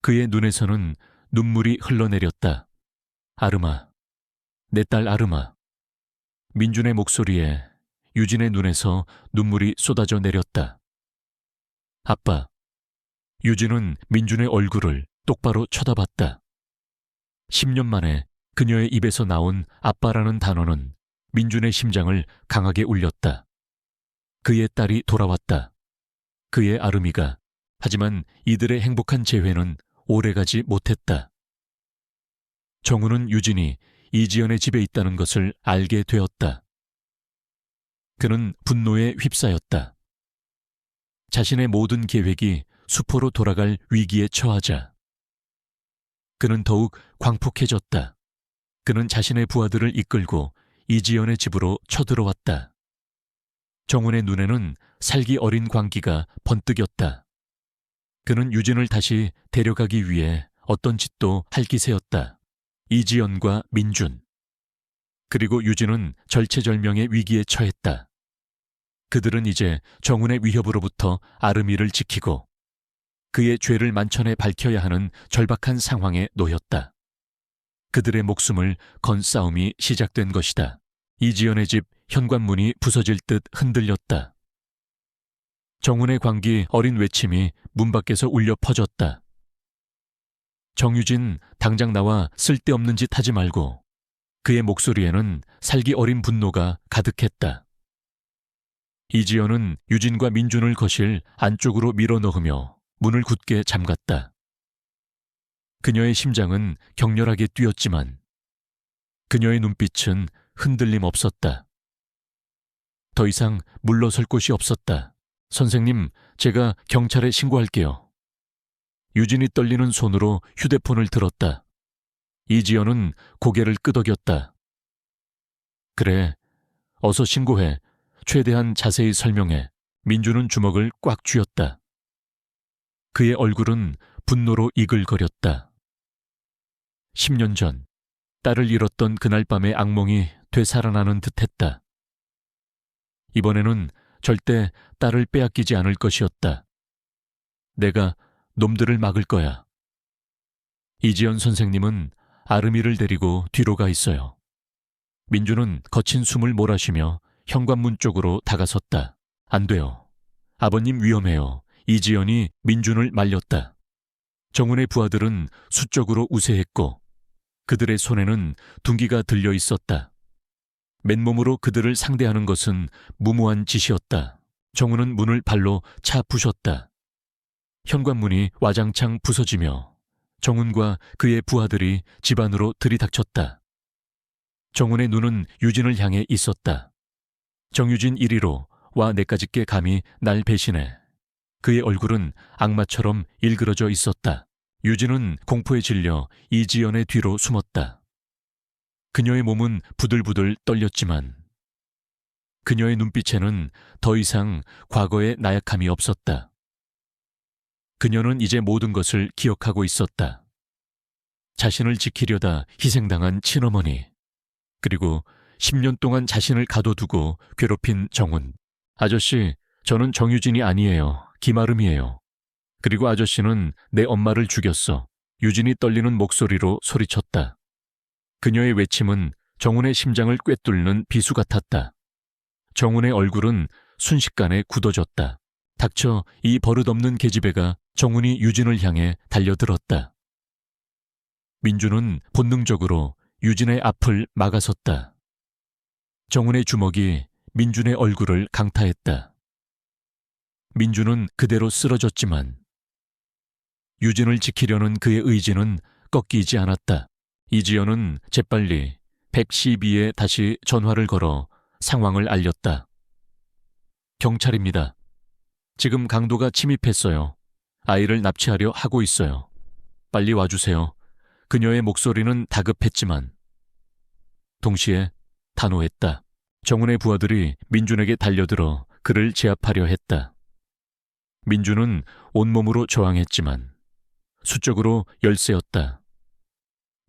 그의 눈에서는 눈물이 흘러내렸다. 아름아, 내 딸 아름아. 민준의 목소리에 유진의 눈에서 눈물이 쏟아져 내렸다. 아빠. 유진은 민준의 얼굴을 똑바로 쳐다봤다. 10년 만에 그녀의 입에서 나온 아빠라는 단어는 민준의 심장을 강하게 울렸다. 그의 딸이 돌아왔다. 그의 아름이가. 하지만 이들의 행복한 재회는 오래가지 못했다. 정우는 유진이 이지연의 집에 있다는 것을 알게 되었다. 그는 분노에 휩싸였다. 자신의 모든 계획이 수포로 돌아갈 위기에 처하자 그는 더욱 광폭해졌다. 그는 자신의 부하들을 이끌고 이지연의 집으로 쳐들어왔다. 정훈의 눈에는 살기 어린 광기가 번뜩였다. 그는 유진을 다시 데려가기 위해 어떤 짓도 할 기세였다. 이지연과 민준. 그리고 유진은 절체절명의 위기에 처했다. 그들은 이제 정훈의 위협으로부터 아름이를 지키고 그의 죄를 만천에 밝혀야 하는 절박한 상황에 놓였다. 그들의 목숨을 건 싸움이 시작된 것이다. 이지연의 집 현관문이 부서질 듯 흔들렸다. 정훈의 광기 어린 외침이 문 밖에서 울려 퍼졌다. 정유진, 당장 나와 쓸데없는 짓 하지 말고. 그의 목소리에는 살기 어린 분노가 가득했다. 이지연은 유진과 민준을 거실 안쪽으로 밀어넣으며 문을 굳게 잠갔다. 그녀의 심장은 격렬하게 뛰었지만 그녀의 눈빛은 흔들림 없었다. 더 이상 물러설 곳이 없었다. 선생님, 제가 경찰에 신고할게요. 유진이 떨리는 손으로 휴대폰을 들었다. 이지연은 고개를 끄덕였다. 그래, 어서 신고해. 최대한 자세히 설명해. 민주는 주먹을 꽉 쥐었다. 그의 얼굴은 분노로 이글거렸다. 10년 전 딸을 잃었던 그날 밤의 악몽이 되살아나는 듯했다. 이번에는 절대 딸을 빼앗기지 않을 것이었다. 내가 놈들을 막을 거야. 이지연 선생님은 아름이를 데리고 뒤로 가 있어요. 민주는 거친 숨을 몰아쉬며 현관문 쪽으로 다가섰다. 안 돼요. 아버님 위험해요. 이지연이 민준을 말렸다. 정훈의 부하들은 수적으로 우세했고 그들의 손에는 둔기가 들려 있었다. 맨몸으로 그들을 상대하는 것은 무모한 짓이었다. 정훈은 문을 발로 차 부쉈다. 현관문이 와장창 부서지며 정훈과 그의 부하들이 집 안으로 들이닥쳤다. 정훈의 눈은 유진을 향해 있었다. 정유진 이리로 와 내까짓게 감히 날 배신해. 그의 얼굴은 악마처럼 일그러져 있었다. 유진은 공포에 질려 이지연의 뒤로 숨었다. 그녀의 몸은 부들부들 떨렸지만 그녀의 눈빛에는 더 이상 과거의 나약함이 없었다. 그녀는 이제 모든 것을 기억하고 있었다. 자신을 지키려다 희생당한 친어머니, 그리고 10년 동안 자신을 가둬두고 괴롭힌 정훈. 아저씨, 저는 정유진이 아니에요. 김아름이에요. 그리고 아저씨는 내 엄마를 죽였어. 유진이 떨리는 목소리로 소리쳤다. 그녀의 외침은 정훈의 심장을 꿰뚫는 비수 같았다. 정훈의 얼굴은 순식간에 굳어졌다. 닥쳐, 이 버릇없는 계집애가. 정훈이 유진을 향해 달려들었다. 민주는 본능적으로 유진의 앞을 막아섰다. 정훈의 주먹이 민준의 얼굴을 강타했다. 민주는 그대로 쓰러졌지만 유진을 지키려는 그의 의지는 꺾이지 않았다. 이지연은 재빨리 112에 다시 전화를 걸어 상황을 알렸다. 경찰입니다. 지금 강도가 침입했어요. 아이를 납치하려 하고 있어요. 빨리 와주세요. 그녀의 목소리는 다급했지만 동시에 단호했다. 정훈의 부하들이 민준에게 달려들어 그를 제압하려 했다. 민준은 온몸으로 저항했지만 수적으로 열세였다.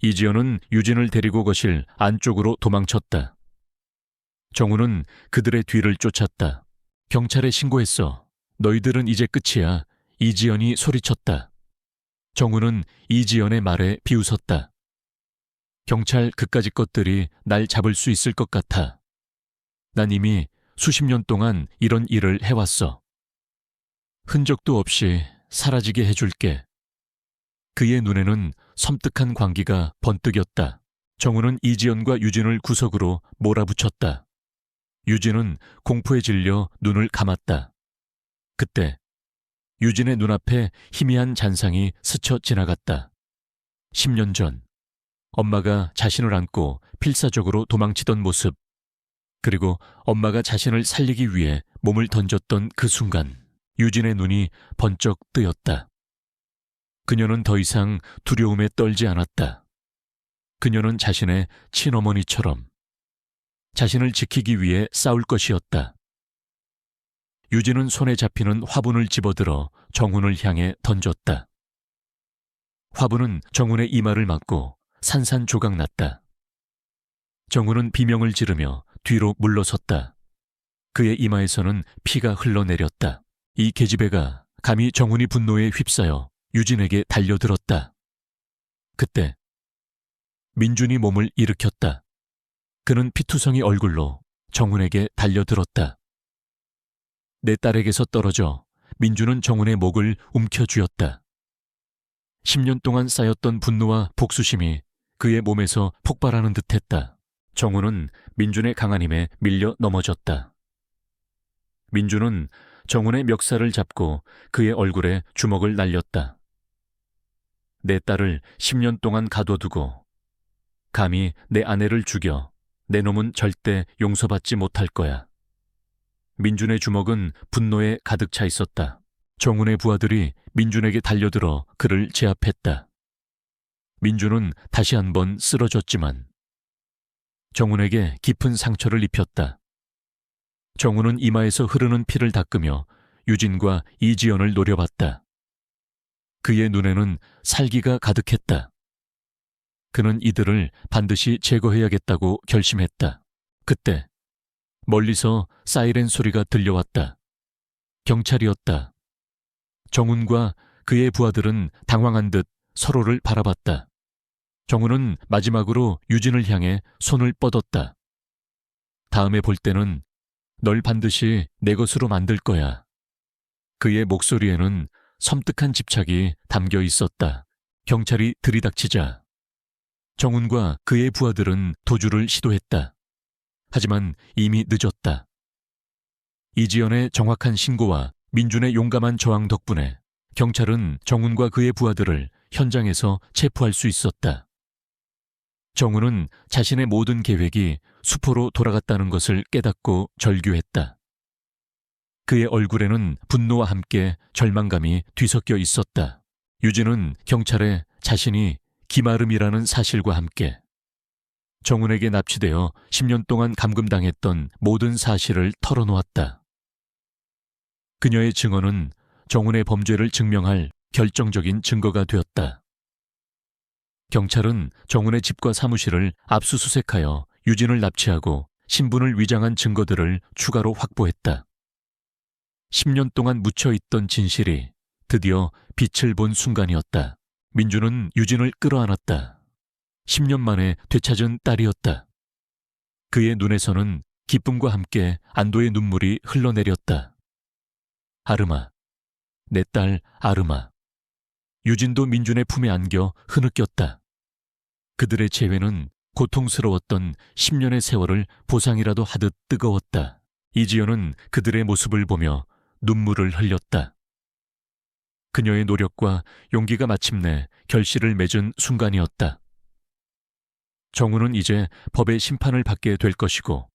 이지연은 유진을 데리고 거실 안쪽으로 도망쳤다. 정훈은 그들의 뒤를 쫓았다. 경찰에 신고했어. 너희들은 이제 끝이야. 이지연이 소리쳤다. 정훈은 이지연의 말에 비웃었다. 경찰 그까짓 것들이 날 잡을 수 있을 것 같아. 난 이미 수십 년 동안 이런 일을 해왔어. 흔적도 없이 사라지게 해줄게. 그의 눈에는 섬뜩한 광기가 번뜩였다. 정훈은 이지연과 유진을 구석으로 몰아붙였다. 유진은 공포에 질려 눈을 감았다. 그때 유진의 눈앞에 희미한 잔상이 스쳐 지나갔다. 10년 전 엄마가 자신을 안고 필사적으로 도망치던 모습, 그리고 엄마가 자신을 살리기 위해 몸을 던졌던 그 순간 유진의 눈이 번쩍 뜨였다. 그녀는 더 이상 두려움에 떨지 않았다. 그녀는 자신의 친어머니처럼 자신을 지키기 위해 싸울 것이었다. 유진은 손에 잡히는 화분을 집어들어 정훈을 향해 던졌다. 화분은 정훈의 이마를 맞고 산산조각 났다. 정훈은 비명을 지르며 뒤로 물러섰다. 그의 이마에서는 피가 흘러내렸다. 이 계집애가 감히 정훈이 분노에 휩싸여 유진에게 달려들었다. 그때 민준이 몸을 일으켰다. 그는 피투성이 얼굴로 정훈에게 달려들었다. 내 딸에게서 떨어져. 민준은 정훈의 목을 움켜쥐었다. 10년 동안 쌓였던 분노와 복수심이 그의 몸에서 폭발하는 듯했다. 정훈은 민준의 강한 힘에 밀려 넘어졌다. 민준은 정훈의 멱살을 잡고 그의 얼굴에 주먹을 날렸다. 내 딸을 10년 동안 가둬두고 감히 내 아내를 죽여 내 놈은 절대 용서받지 못할 거야. 민준의 주먹은 분노에 가득 차 있었다. 정훈의 부하들이 민준에게 달려들어 그를 제압했다. 민준은 다시 한번 쓰러졌지만 정훈에게 깊은 상처를 입혔다. 정훈은 이마에서 흐르는 피를 닦으며 유진과 이지연을 노려봤다. 그의 눈에는 살기가 가득했다. 그는 이들을 반드시 제거해야겠다고 결심했다. 그때 멀리서 사이렌 소리가 들려왔다. 경찰이었다. 정훈과 그의 부하들은 당황한 듯 서로를 바라봤다. 정훈은 마지막으로 유진을 향해 손을 뻗었다. 다음에 볼 때는 널 반드시 내 것으로 만들 거야. 그의 목소리에는 섬뜩한 집착이 담겨 있었다. 경찰이 들이닥치자 정훈과 그의 부하들은 도주를 시도했다. 하지만 이미 늦었다. 이지연의 정확한 신고와 민준의 용감한 저항 덕분에 경찰은 정훈과 그의 부하들을 현장에서 체포할 수 있었다. 정훈은 자신의 모든 계획이 수포로 돌아갔다는 것을 깨닫고 절규했다. 그의 얼굴에는 분노와 함께 절망감이 뒤섞여 있었다. 유진은 경찰에 자신이 김아름이라는 사실과 함께 정훈에게 납치되어 10년 동안 감금당했던 모든 사실을 털어놓았다. 그녀의 증언은 정훈의 범죄를 증명할 결정적인 증거가 되었다. 경찰은 정훈의 집과 사무실을 압수수색하여 유진을 납치하고 신분을 위장한 증거들을 추가로 확보했다. 10년 동안 묻혀있던 진실이 드디어 빛을 본 순간이었다. 민준은 유진을 끌어안았다. 10년 만에 되찾은 딸이었다. 그의 눈에서는 기쁨과 함께 안도의 눈물이 흘러내렸다. 아름아, 내 딸 아름아. 유진도 민준의 품에 안겨 흐느꼈다. 그들의 재회는 고통스러웠던 10년의 세월을 보상이라도 하듯 뜨거웠다. 이지연은 그들의 모습을 보며 눈물을 흘렸다. 그녀의 노력과 용기가 마침내 결실을 맺은 순간이었다. 정훈은 이제 법의 심판을 받게 될 것이고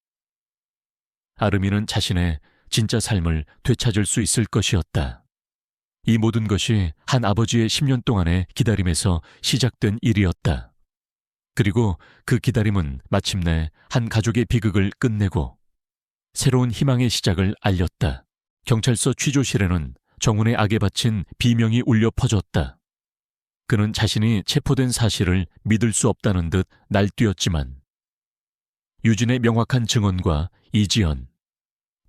아름이는 자신의 진짜 삶을 되찾을 수 있을 것이었다. 이 모든 것이 한 아버지의 10년 동안의 기다림에서 시작된 일이었다. 그리고 그 기다림은 마침내 한 가족의 비극을 끝내고 새로운 희망의 시작을 알렸다. 경찰서 취조실에는 정훈의 악에 바친 비명이 울려 퍼졌다. 그는 자신이 체포된 사실을 믿을 수 없다는 듯 날뛰었지만 유진의 명확한 증언과 이지연,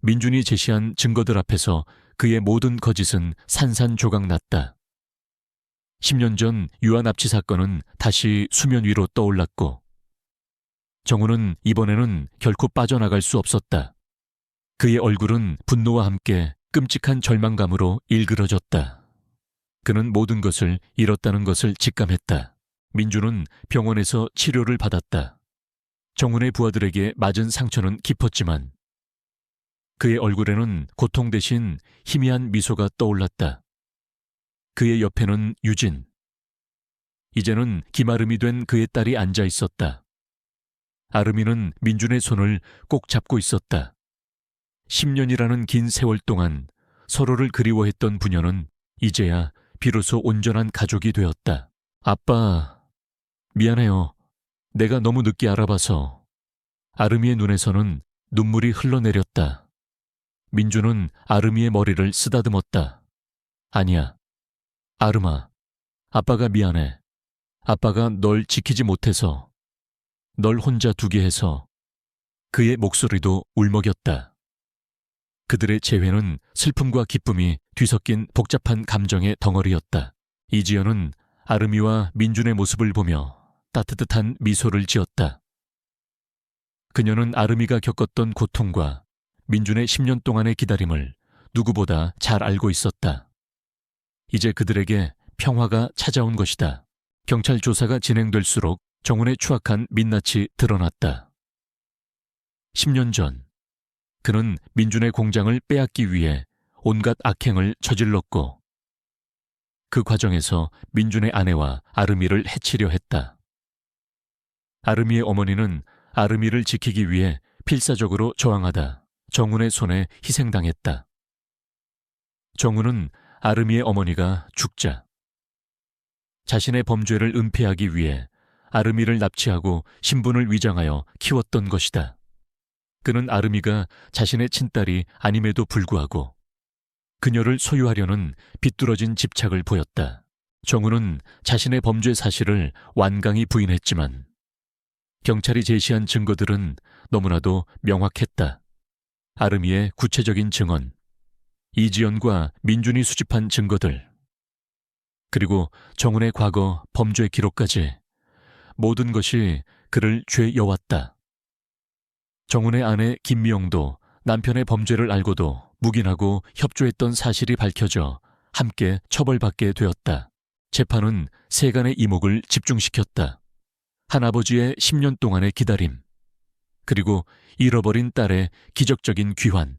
민준이 제시한 증거들 앞에서 그의 모든 거짓은 산산조각났다. 10년 전 유아 납치 사건은 다시 수면 위로 떠올랐고 정훈은 이번에는 결코 빠져나갈 수 없었다. 그의 얼굴은 분노와 함께 끔찍한 절망감으로 일그러졌다. 그는 모든 것을 잃었다는 것을 직감했다. 민준은 병원에서 치료를 받았다. 정훈의 부하들에게 맞은 상처는 깊었지만 그의 얼굴에는 고통 대신 희미한 미소가 떠올랐다. 그의 옆에는 유진. 이제는 김아름이 된 그의 딸이 앉아 있었다. 아름이는 민준의 손을 꼭 잡고 있었다. 10년이라는 긴 세월 동안 서로를 그리워했던 부녀는 이제야 비로소 온전한 가족이 되었다. 아빠, 미안해요. 내가 너무 늦게 알아봐서. 아름이의 눈에서는 눈물이 흘러내렸다. 민준은 아름이의 머리를 쓰다듬었다. 아니야. 아름아, 아빠가 미안해. 아빠가 널 지키지 못해서, 널 혼자 두게 해서. 그의 목소리도 울먹였다. 그들의 재회는 슬픔과 기쁨이 뒤섞인 복잡한 감정의 덩어리였다. 이지연은 아름이와 민준의 모습을 보며 따뜻한 미소를 지었다. 그녀는 아름이가 겪었던 고통과 민준의 10년 동안의 기다림을 누구보다 잘 알고 있었다. 이제 그들에게 평화가 찾아온 것이다. 경찰 조사가 진행될수록 정훈의 추악한 민낯이 드러났다. 10년 전 그는 민준의 공장을 빼앗기 위해 온갖 악행을 저질렀고 그 과정에서 민준의 아내와 아름이를 해치려 했다. 아름이의 어머니는 아름이를 지키기 위해 필사적으로 저항하다 정훈의 손에 희생당했다. 정훈은 아름이의 어머니가 죽자 자신의 범죄를 은폐하기 위해 아름이를 납치하고 신분을 위장하여 키웠던 것이다. 그는 아름이가 자신의 친딸이 아님에도 불구하고 그녀를 소유하려는 비뚤어진 집착을 보였다. 정훈은 자신의 범죄 사실을 완강히 부인했지만 경찰이 제시한 증거들은 너무나도 명확했다. 아름이의 구체적인 증언, 이지연과 민준이 수집한 증거들, 그리고 정훈의 과거 범죄 기록까지 모든 것이 그를 죄여왔다. 정훈의 아내 김미영도 남편의 범죄를 알고도 묵인하고 협조했던 사실이 밝혀져 함께 처벌받게 되었다. 재판은 세간의 이목을 집중시켰다. 한 아버지의 10년 동안의 기다림, 그리고 잃어버린 딸의 기적적인 귀환.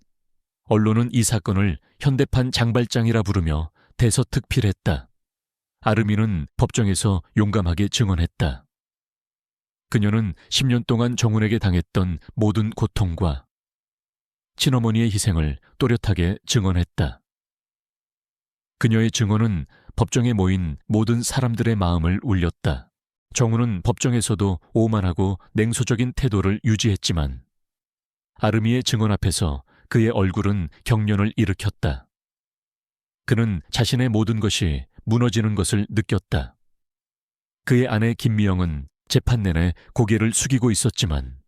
언론은 이 사건을 현대판 장발장이라 부르며 대서특필했다. 아름이는 법정에서 용감하게 증언했다. 그녀는 10년 동안 정훈에게 당했던 모든 고통과 친어머니의 희생을 또렷하게 증언했다. 그녀의 증언은 법정에 모인 모든 사람들의 마음을 울렸다. 정훈은 법정에서도 오만하고 냉소적인 태도를 유지했지만 아름이의 증언 앞에서 그의 얼굴은 경련을 일으켰다. 그는 자신의 모든 것이 무너지는 것을 느꼈다. 그의 아내 김미영은 재판 내내 고개를 숙이고 있었지만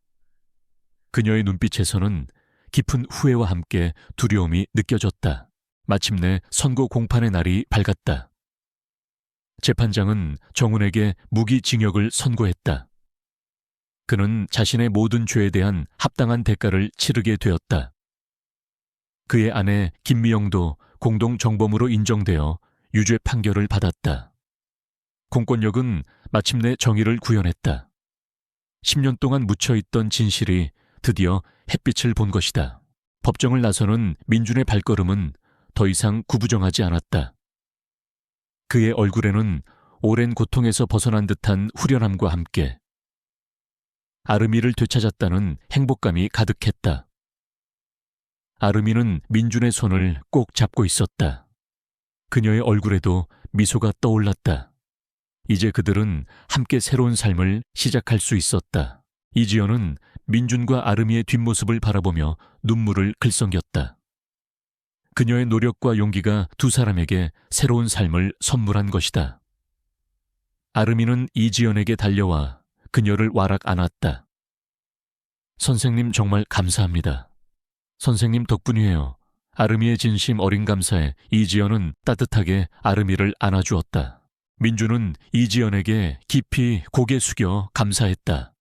그녀의 눈빛에서는 깊은 후회와 함께 두려움이 느껴졌다. 마침내 선고 공판의 날이 밝았다. 재판장은 정훈에게 무기징역을 선고했다. 그는 자신의 모든 죄에 대한 합당한 대가를 치르게 되었다. 그의 아내 김미영도 공동정범으로 인정되어 유죄 판결을 받았다. 공권력은 마침내 정의를 구현했다. 10년 동안 묻혀있던 진실이 드디어 햇빛을 본 것이다. 법정을 나서는 민준의 발걸음은 더 이상 구부정하지 않았다. 그의 얼굴에는 오랜 고통에서 벗어난 듯한 후련함과 함께 아름이를 되찾았다는 행복감이 가득했다. 아름이는 민준의 손을 꼭 잡고 있었다. 그녀의 얼굴에도 미소가 떠올랐다. 이제 그들은 함께 새로운 삶을 시작할 수 있었다. 이지연은 민준과 아름이의 뒷모습을 바라보며 눈물을 글썽였다. 그녀의 노력과 용기가 두 사람에게 새로운 삶을 선물한 것이다. 아름이는 이지연에게 달려와 그녀를 와락 안았다. 선생님 정말 감사합니다. 선생님 덕분이에요. 아름이의 진심 어린 감사에 이지연은 따뜻하게 아름이를 안아주었다. 민준은 이지연에게 깊이 고개 숙여 감사했다.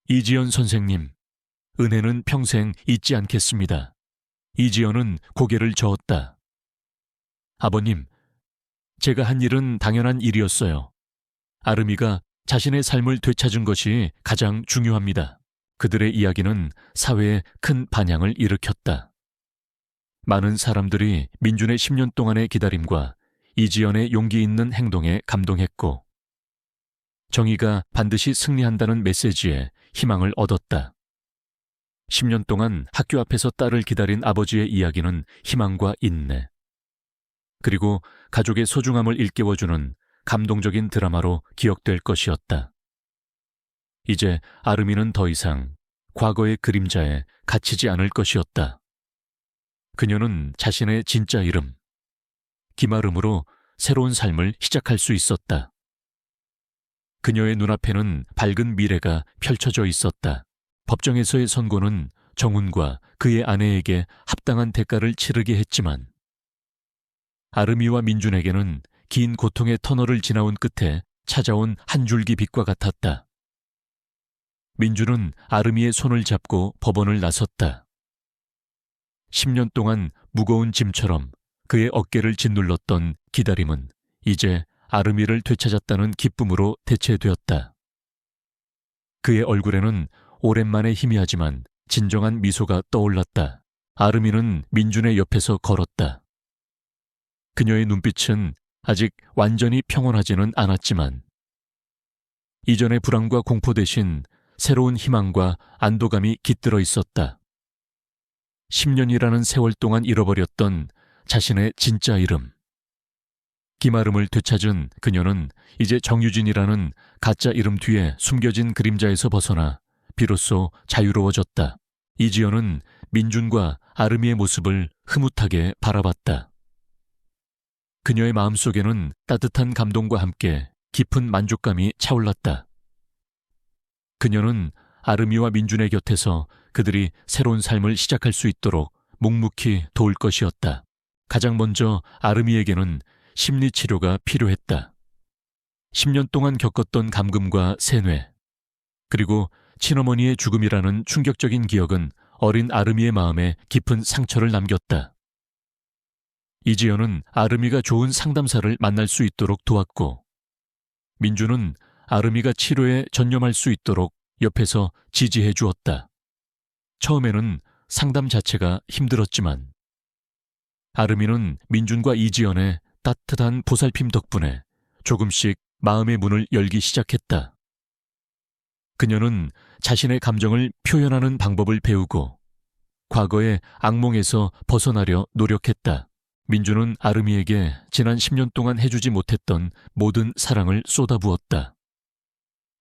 이지연 선생님, 은혜는 평생 잊지 않겠습니다. 이지연은 고개를 저었다. 아버님, 제가 한 일은 당연한 일이었어요. 아름이가 자신의 삶을 되찾은 것이 가장 중요합니다. 그들의 이야기는 사회에 큰 반향을 일으켰다. 많은 사람들이 민준의 10년 동안의 기다림과 이지연의 용기 있는 행동에 감동했고 정의가 반드시 승리한다는 메시지에 희망을 얻었다. 10년 동안 학교 앞에서 딸을 기다린 아버지의 이야기는 희망과 인내, 그리고 가족의 소중함을 일깨워주는 감동적인 드라마로 기억될 것이었다. 이제 아름이는 더 이상 과거의 그림자에 갇히지 않을 것이었다. 그녀는 자신의 진짜 이름, 김아름으로 새로운 삶을 시작할 수 있었다. 그녀의 눈앞에는 밝은 미래가 펼쳐져 있었다. 법정에서의 선고는 정훈과 그의 아내에게 합당한 대가를 치르게 했지만 아름이와 민준에게는 긴 고통의 터널을 지나온 끝에 찾아온 한 줄기 빛과 같았다. 민준은 아름이의 손을 잡고 법원을 나섰다. 10년 동안 무거운 짐처럼 그의 어깨를 짓눌렀던 기다림은 이제 아름이를 되찾았다는 기쁨으로 대체되었다. 그의 얼굴에는 오랜만에 희미하지만 진정한 미소가 떠올랐다. 아름이는 민준의 옆에서 걸었다. 그녀의 눈빛은 아직 완전히 평온하지는 않았지만 이전의 불안과 공포 대신 새로운 희망과 안도감이 깃들어 있었다. 10년이라는 세월 동안 잃어버렸던 자신의 진짜 이름. 김아름을 되찾은 그녀는 이제 정유진이라는 가짜 이름 뒤에 숨겨진 그림자에서 벗어나 비로소 자유로워졌다. 이지연은 민준과 아름이의 모습을 흐뭇하게 바라봤다. 그녀의 마음속에는 따뜻한 감동과 함께 깊은 만족감이 차올랐다. 그녀는 아름이와 민준의 곁에서 그들이 새로운 삶을 시작할 수 있도록 묵묵히 도울 것이었다. 가장 먼저 아름이에게는 심리치료가 필요했다. 10년 동안 겪었던 감금과 세뇌, 그리고 친어머니의 죽음이라는 충격적인 기억은 어린 아름이의 마음에 깊은 상처를 남겼다. 이지연은 아름이가 좋은 상담사를 만날 수 있도록 도왔고, 민주는 아름이가 치료에 전념할 수 있도록 옆에서 지지해 주었다. 처음에는 상담 자체가 힘들었지만 아름이는 민준과 이지연의 따뜻한 보살핌 덕분에 조금씩 마음의 문을 열기 시작했다. 그녀는 자신의 감정을 표현하는 방법을 배우고 과거의 악몽에서 벗어나려 노력했다. 민준은 아름이에게 지난 10년 동안 해주지 못했던 모든 사랑을 쏟아부었다.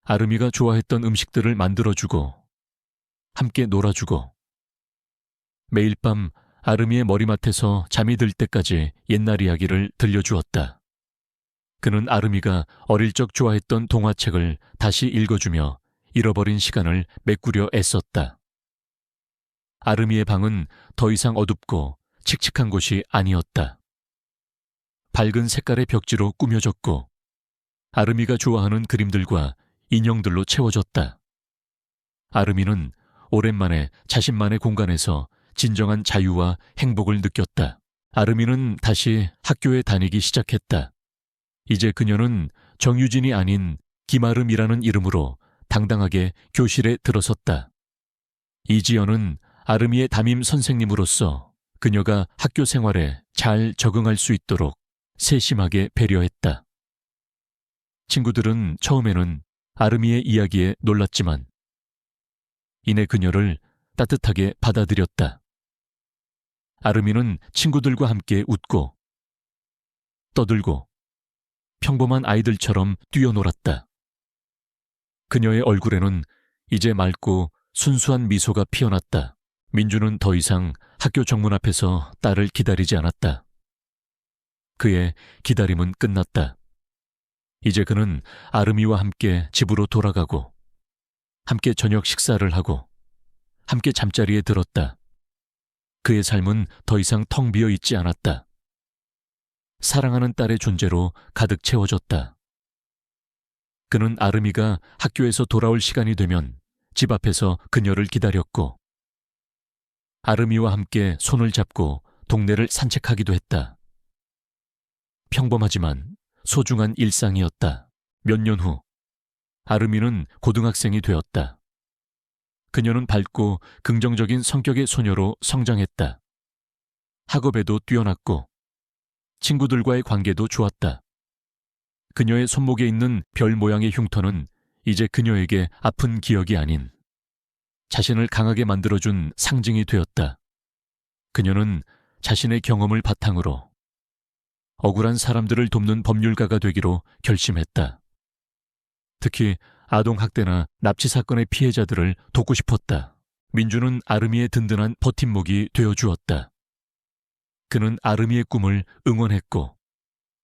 아름이가 좋아했던 음식들을 만들어주고 함께 놀아주고 매일 밤 아름이의 머리맡에서 잠이 들 때까지 옛날 이야기를 들려주었다. 그는 아름이가 어릴 적 좋아했던 동화책을 다시 읽어주며 잃어버린 시간을 메꾸려 애썼다. 아름이의 방은 더 이상 어둡고 칙칙한 곳이 아니었다. 밝은 색깔의 벽지로 꾸며졌고 아름이가 좋아하는 그림들과 인형들로 채워졌다. 아름이는 오랜만에 자신만의 공간에서 진정한 자유와 행복을 느꼈다. 아름이는 다시 학교에 다니기 시작했다. 이제 그녀는 정유진이 아닌 김아름이라는 이름으로 당당하게 교실에 들어섰다. 이지연은 아름이의 담임 선생님으로서 그녀가 학교 생활에 잘 적응할 수 있도록 세심하게 배려했다. 친구들은 처음에는 아름이의 이야기에 놀랐지만 이내 그녀를 따뜻하게 받아들였다. 아름이는 친구들과 함께 웃고 떠들고 평범한 아이들처럼 뛰어놀았다. 그녀의 얼굴에는 이제 맑고 순수한 미소가 피어났다. 민주는 더 이상 학교 정문 앞에서 딸을 기다리지 않았다. 그의 기다림은 끝났다. 이제 그는 아름이와 함께 집으로 돌아가고 함께 저녁 식사를 하고 함께 잠자리에 들었다. 그의 삶은 더 이상 텅 비어 있지 않았다. 사랑하는 딸의 존재로 가득 채워졌다. 그는 아름이가 학교에서 돌아올 시간이 되면 집 앞에서 그녀를 기다렸고 아름이와 함께 손을 잡고 동네를 산책하기도 했다. 평범하지만 소중한 일상이었다. 몇 년 후 아름이는 고등학생이 되었다. 그녀는 밝고 긍정적인 성격의 소녀로 성장했다. 학업에도 뛰어났고 친구들과의 관계도 좋았다. 그녀의 손목에 있는 별 모양의 흉터는 이제 그녀에게 아픈 기억이 아닌 자신을 강하게 만들어준 상징이 되었다. 그녀는 자신의 경험을 바탕으로 억울한 사람들을 돕는 법률가가 되기로 결심했다. 특히 아동학대나 납치 사건의 피해자들을 돕고 싶었다. 민주는 아름이의 든든한 버팀목이 되어주었다. 그는 아름이의 꿈을 응원했고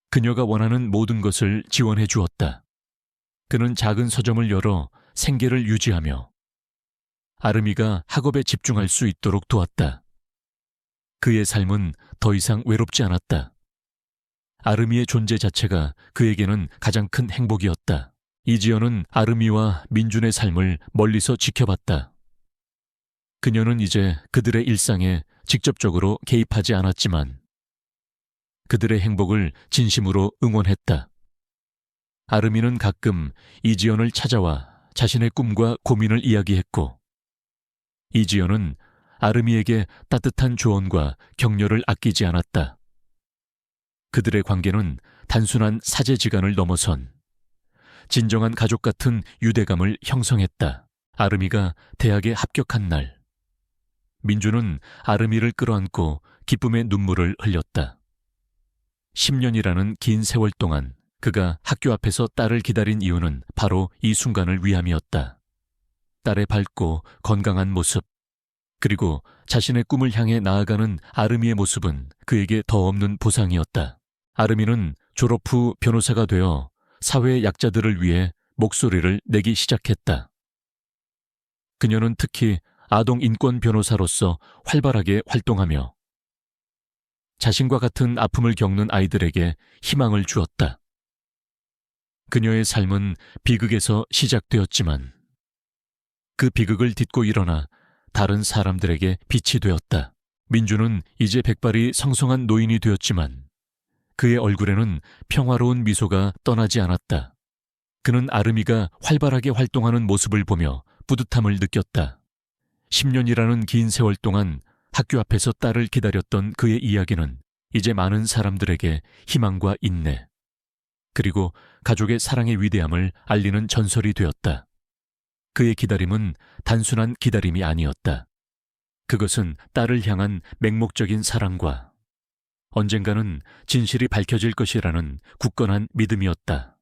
그녀가 원하는 모든 것을 지원해 주었다. 그는 작은 서점을 열어 생계를 유지하며 아름이가 학업에 집중할 수 있도록 도왔다. 그의 삶은 더 이상 외롭지 않았다. 아름이의 존재 자체가 그에게는 가장 큰 행복이었다. 이지연은 아름이와 민준의 삶을 멀리서 지켜봤다. 그녀는 이제 그들의 일상에 직접적으로 개입하지 않았지만 그들의 행복을 진심으로 응원했다. 아름이는 가끔 이지연을 찾아와 자신의 꿈과 고민을 이야기했고 이지연은 아름이에게 따뜻한 조언과 격려를 아끼지 않았다. 그들의 관계는 단순한 사제지간을 넘어선 진정한 가족 같은 유대감을 형성했다. 아름이가 대학에 합격한 날, 민주는 아름이를 끌어안고 기쁨의 눈물을 흘렸다. 10년이라는 긴 세월 동안 그가 학교 앞에서 딸을 기다린 이유는 바로 이 순간을 위함이었다. 딸의 밝고 건강한 모습, 그리고 자신의 꿈을 향해 나아가는 아름이의 모습은 그에게 더 없는 보상이었다. 아름이는 졸업 후 변호사가 되어 사회의 약자들을 위해 목소리를 내기 시작했다. 그녀는 특히 아동 인권 변호사로서 활발하게 활동하며 자신과 같은 아픔을 겪는 아이들에게 희망을 주었다. 그녀의 삶은 비극에서 시작되었지만 그 비극을 딛고 일어나 다른 사람들에게 빛이 되었다. 민주는 이제 백발이 성성한 노인이 되었지만 그의 얼굴에는 평화로운 미소가 떠나지 않았다. 그는 아름이가 활발하게 활동하는 모습을 보며 뿌듯함을 느꼈다. 10년이라는 긴 세월 동안 학교 앞에서 딸을 기다렸던 그의 이야기는 이제 많은 사람들에게 희망과 인내, 그리고 가족의 사랑의 위대함을 알리는 전설이 되었다. 그의 기다림은 단순한 기다림이 아니었다. 그것은 딸을 향한 맹목적인 사랑과 언젠가는 진실이 밝혀질 것이라는 굳건한 믿음이었다.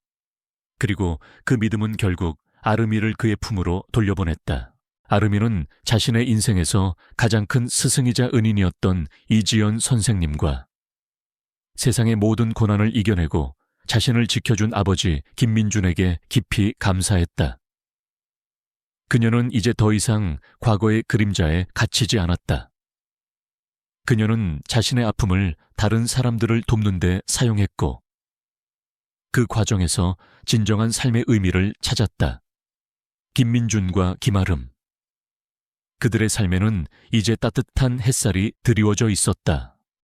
그리고 그 믿음은 결국 아름이를 그의 품으로 돌려보냈다. 아름이는 자신의 인생에서 가장 큰 스승이자 은인이었던 이지연 선생님과 세상의 모든 고난을 이겨내고 자신을 지켜준 아버지 김민준에게 깊이 감사했다. 그녀는 이제 더 이상 과거의 그림자에 갇히지 않았다. 그녀는 자신의 아픔을 다른 사람들을 돕는 데 사용했고 그 과정에서 진정한 삶의 의미를 찾았다. 김민준과 김아름, 그들의 삶에는 이제 따뜻한 햇살이 드리워져 있었다.